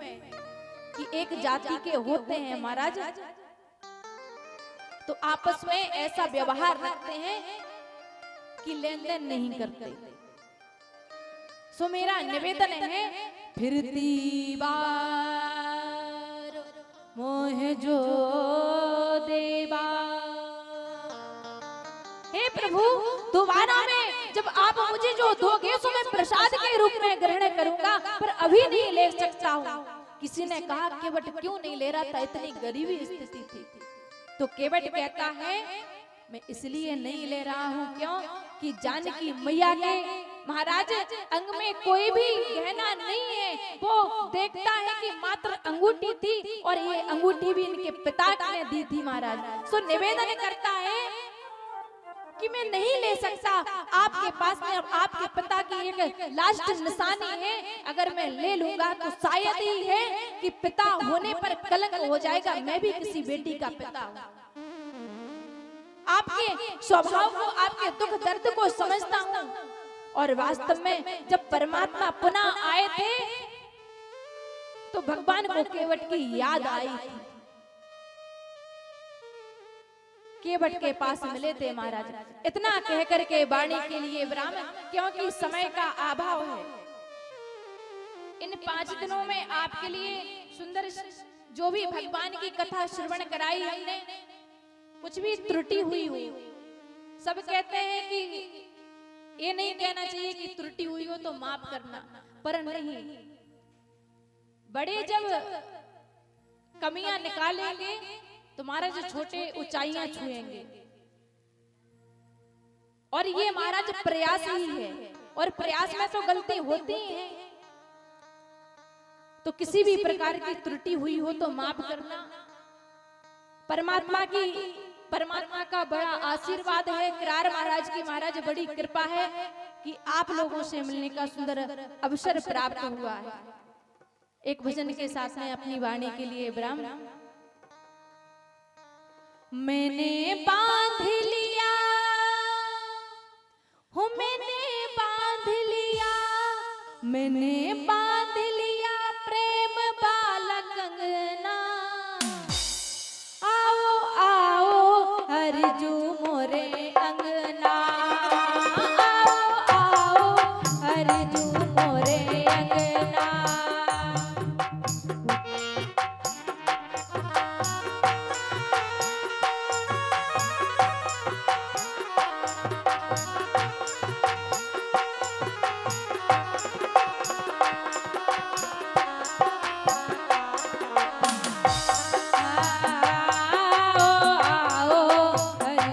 कि एक जाति के होते हैं महाराज, तो आपस में ऐसा व्यवहार रखते हैं कि लेन देन नहीं करते। सो मेरा निवेदन है फिरती बार मोह जो देवा। हे प्रभु दोबारा में जब आप मुझे जो दोगे सो मैं प्रसाद के रूप में ग्रहण करूंगा, पर अभी नहीं ले सकता हूँ। किसी ने कहा केवट क्यों नहीं ले रहा था, इतनी गरीबी स्थिति थी। तो केवट कहता है मैं इसलिए नहीं ले रहा हूँ क्यों कि जानकी मैया के महाराज अंग में कोई भी गहना नहीं है। वो देखता है कि मात्र अंगूठी थी, और ये अंगूठी भी इनके पिता ने दी थी महाराज। सो निवेदन करता है कि मैं नहीं ले सकता, आपके पास में आपके पिता की एक लास्ट निशानी है, अगर मैं ले लूंगा तो शायद ही है कि पिता होने पर कलंक हो जाएगा। मैं भी किसी बेटी का पिता हूँ, आपके स्वभाव को आपके दुख दर्द को समझता हूँ। और वास्तव में जब परमात्मा पुनः आए थे तो भगवान को केवट की याद आई थी। केवट के पास मिले थे महाराज। इतना कहकर के वाणी के लिए विराम, क्योंकि समय का अभाव है। इन 5 दिनों में आपके लिए सुंदर जो भी भगवान की कथा श्रवण कराई हमने, कुछ भी त्रुटि हुई हो, सब कहते हैं कि ये नहीं कहना चाहिए कि त्रुटि हुई हो तो माफ करना, पर नहीं, बड़े जब कमियां निकालेंगे तुम्हारा जो छोटे ऊंचाइयां छुएंगे। और ये महाराज प्रयास ही है, और प्रयास में तो गलती होती है। तो किसी भी प्रकार की त्रुटि हुई हो तो माफ करना। परमात्मा का बड़ा आशीर्वाद है, किरार महाराज की महाराज बड़ी कृपा है कि आप लोगों से मिलने का सुंदर अवसर प्राप्त हुआ है। एक भजन के साथ में अपनी वाणी के लिए विराम। मैंने बांध लिया हूँ, मैंने बांध लिया, मैंने बांध लिया प्रेम बाला कंगना। आओ आओ हरजू मोरे अंगना, आओ आओ हरजू मोरे अंगना। आओ आओ हरजू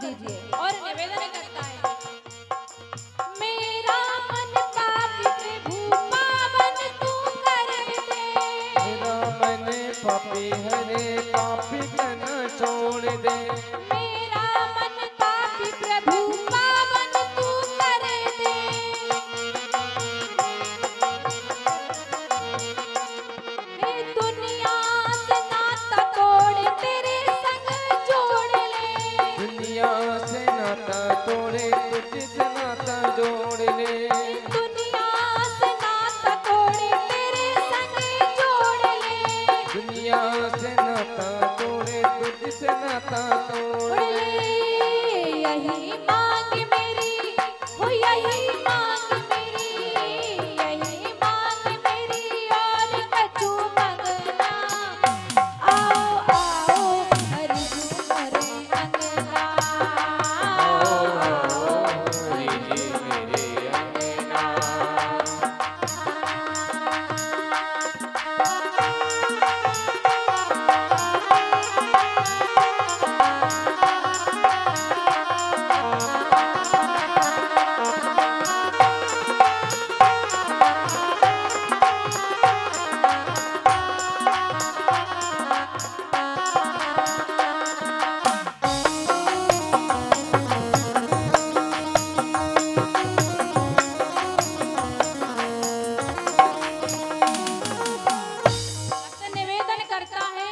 दीजिए। और निवेदन करता है, मेरा मन पापी प्रभु पावन तू कर दे। मेरा मन पापी हरे पापी का न छोड़ दे। मेरा मन पापी प्रभु पावन तू कर दे। हे दुनिया से नाता तोड़ तेरे संग जोड़ ले। दुनिया से नाता तोड़े तुझसे नाता जोड़ ले। दुनिया से नाता तोड़े तेरे संग जोड़ ले। दुनिया से नाता तोड़े तुझसे नाता तोड़ ले। यही मांग मेरी हो, यही मांग मेरी, यही मांग मेरी और कछु मंगना। आओ आओ हरि झूमरे अंगना। हरि जी मेरे अंगना। भक्त निवेदन करता है,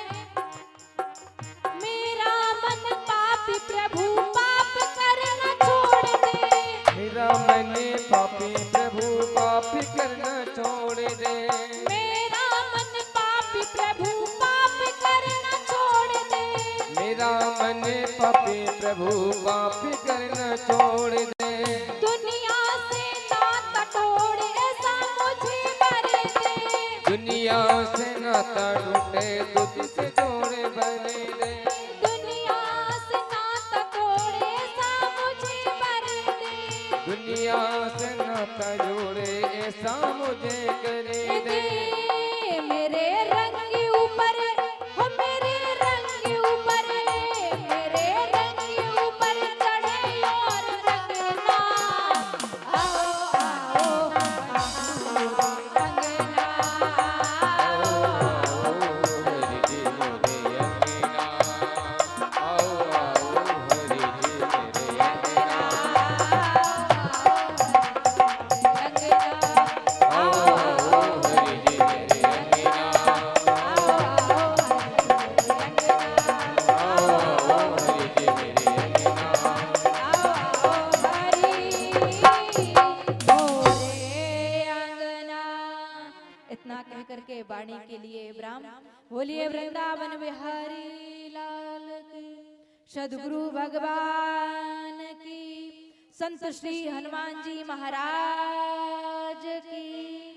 मेरा मन पापी प्रभु पाप करना छोड़ दे। मेरा मन पापी प्रभु पापी करना छोड़ दे। मेरा मन पापी प्रभु पाप करना छोड़ दे। मेरा मन पापी प्रभु पापी करना छोड़ दे। दुनिया से नाता तोड़ ऐसा मुझे कर दे। दुनिया से नाता टूटे तुझसे जोड़े बने दे। दुनिया से नाता तोड़ ऐसा मुझे कर दे। दुनिया से नाता जोड़े ऐसा मुझे करे दे। मेरे रंग के ऊपर हो, मेरे रंग के ऊपर, मेरे रंग के ऊपर चढ़े और रंगना। आओ आओ रंगना। हरि जी मेरे अंगना। आओ आओ हरि जी मेरे अंगना। आओ आओ हरि जी मेरे अंगना। आओ आओ हरि जी मेरे अंगना। इतना कह करके वाणी के लिए ब्राह्म बोलिए वृंदावन बिहारी लाल की, सदगुरु भगवान की, संत श्री हनुमान जी महाराज की।